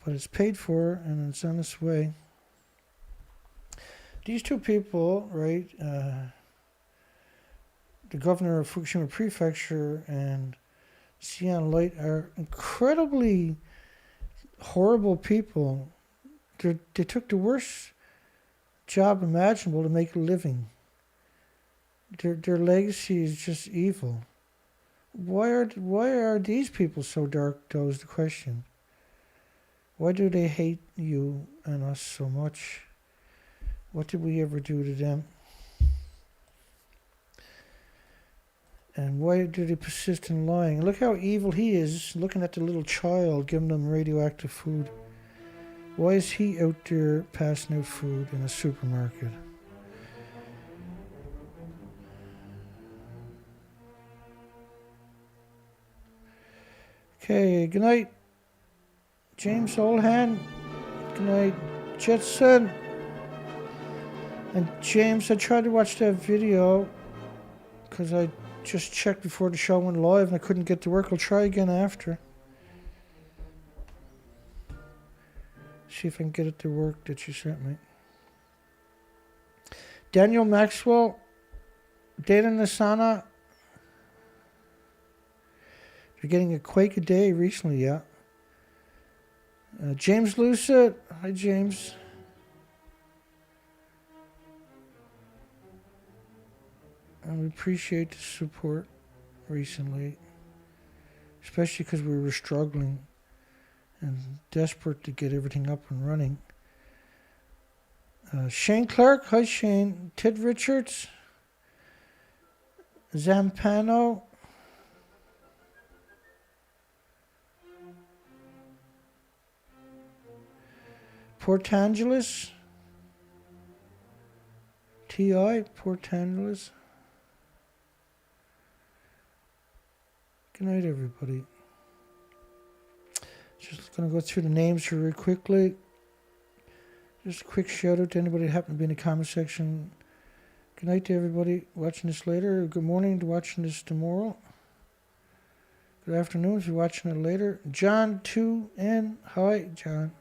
Speaker 1: But it's paid for and it's on its way. These two people, right, the governor of Fukushima Prefecture and Xi'an Light, are incredibly horrible people. They took the worst job imaginable to make a living. Their legacy is just evil. Why are these people so dark, though, is the question. Why do they hate you and us so much? What did we ever do to them? And why do they persist in lying? Look how evil he is, looking at the little child, giving them radioactive food. Why is he out there passing out food in a supermarket? Okay, good night, James Oldhand. Good night, Jetson. And James, I tried to watch that video because I just checked before the show went live and I couldn't get to work. I'll try again after. See if I can get it to work that you sent me. Daniel Maxwell, Dana Nasana. You're getting a quake a day recently, yeah. James Lucid. Hi, James. And we appreciate the support recently, especially because we were struggling and desperate to get everything up and running. Shane Clark, hi Shane. Ted Richards, Zampano, Port Angeles, T.I., Port Angeles. Good night, everybody. Just going to go through the names here real quickly. Just a quick shout out to anybody that happened to be in the comment section. Good night to everybody watching this later. Good morning to watching this tomorrow. Good afternoon if you're watching it later. John 2N. Hi, John.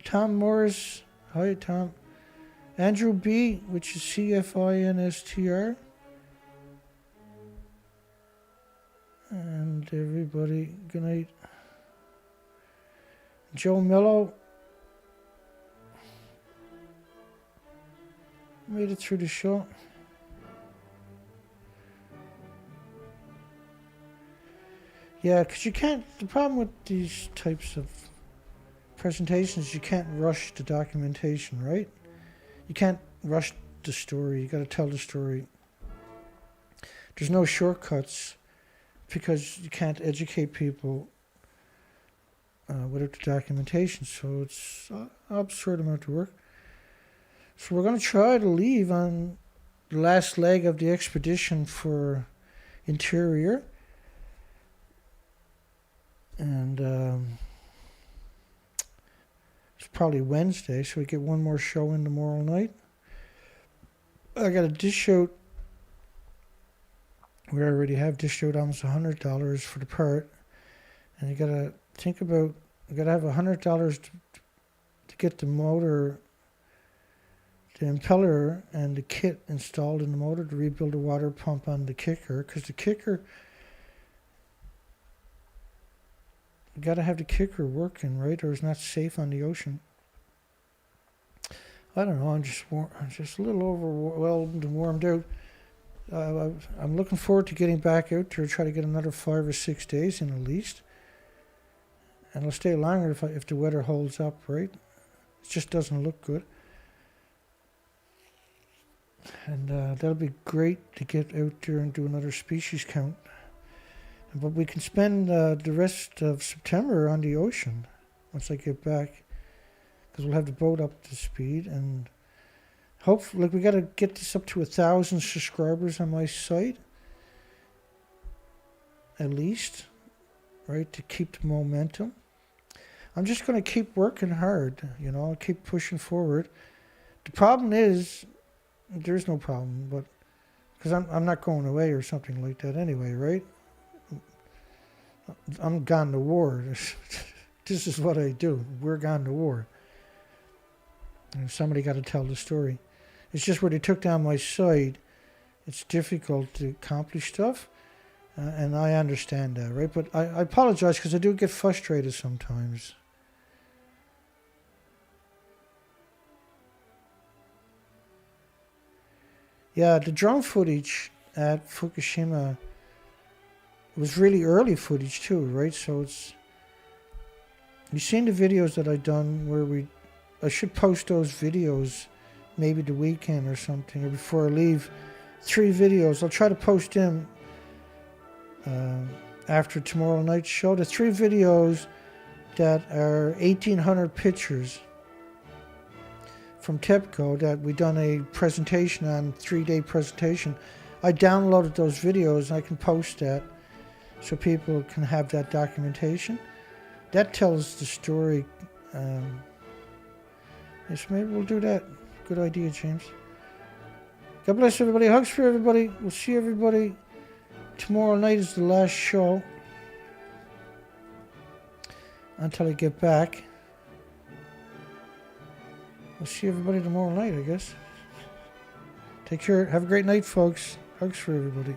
Speaker 1: Tom Morris. Hi, Tom. Andrew B., which is CFINSTR. And everybody, good night. Joe Mello. Made it through the show. Yeah, because you can't, the problem with these types of presentations, you can't rush the documentation, right? You can't rush the story. You got to tell the story. There's no shortcuts because you can't educate people without the documentation. So it's an absurd amount of work. So we're going to try to leave on the last leg of the expedition for Interior. And it's probably Wednesday, so we get one more show in tomorrow night. I got a dish out. We already have dished out almost $100 for the part. And you got to think about I gotta have $100 to get the motor, the impeller, and the kit installed in the motor to rebuild a water pump on the kicker. Because the kicker, you gotta have the kicker working, right? Or it's not safe on the ocean. I don't know. I'm just a little overwhelmed and warmed out. I'm looking forward to getting back out there, try to get another 5 or 6 days in at least. And I'll stay longer if the weather holds up, right? It just doesn't look good. And that'll be great to get out there and do another species count. But we can spend the rest of September on the ocean once I get back. Because we'll have the boat up to speed. And hopefully, we got to get this up to 1,000 subscribers on my site. At least. Right? To keep the momentum. I'm just going to keep working hard, you know, keep pushing forward. The problem is, there's no problem, but because I'm not going away or something like that anyway, right? I'm gone to war. This is what I do. We're gone to war. And somebody got to tell the story. It's just where they took down my site, it's difficult to accomplish stuff, and I understand that, right? But I apologize because I do get frustrated sometimes. Yeah, the drone footage at Fukushima was really early footage too, right? So it's... You've seen the videos that I've done where I should post those videos maybe the weekend or something, or before I leave. 3 videos. I'll try to post them after tomorrow night's show. The 3 videos that are 1,800 pictures from TEPCO that we done a presentation on, 3-day presentation. I downloaded those videos and I can post that so people can have that documentation. That tells the story. Yes, maybe we'll do that. Good idea, James. God bless everybody. Hugs for everybody. We'll see everybody. Tomorrow night is the last show until I get back. We'll see everybody tomorrow night, I guess. Take care. Have a great night, folks. Hugs for everybody.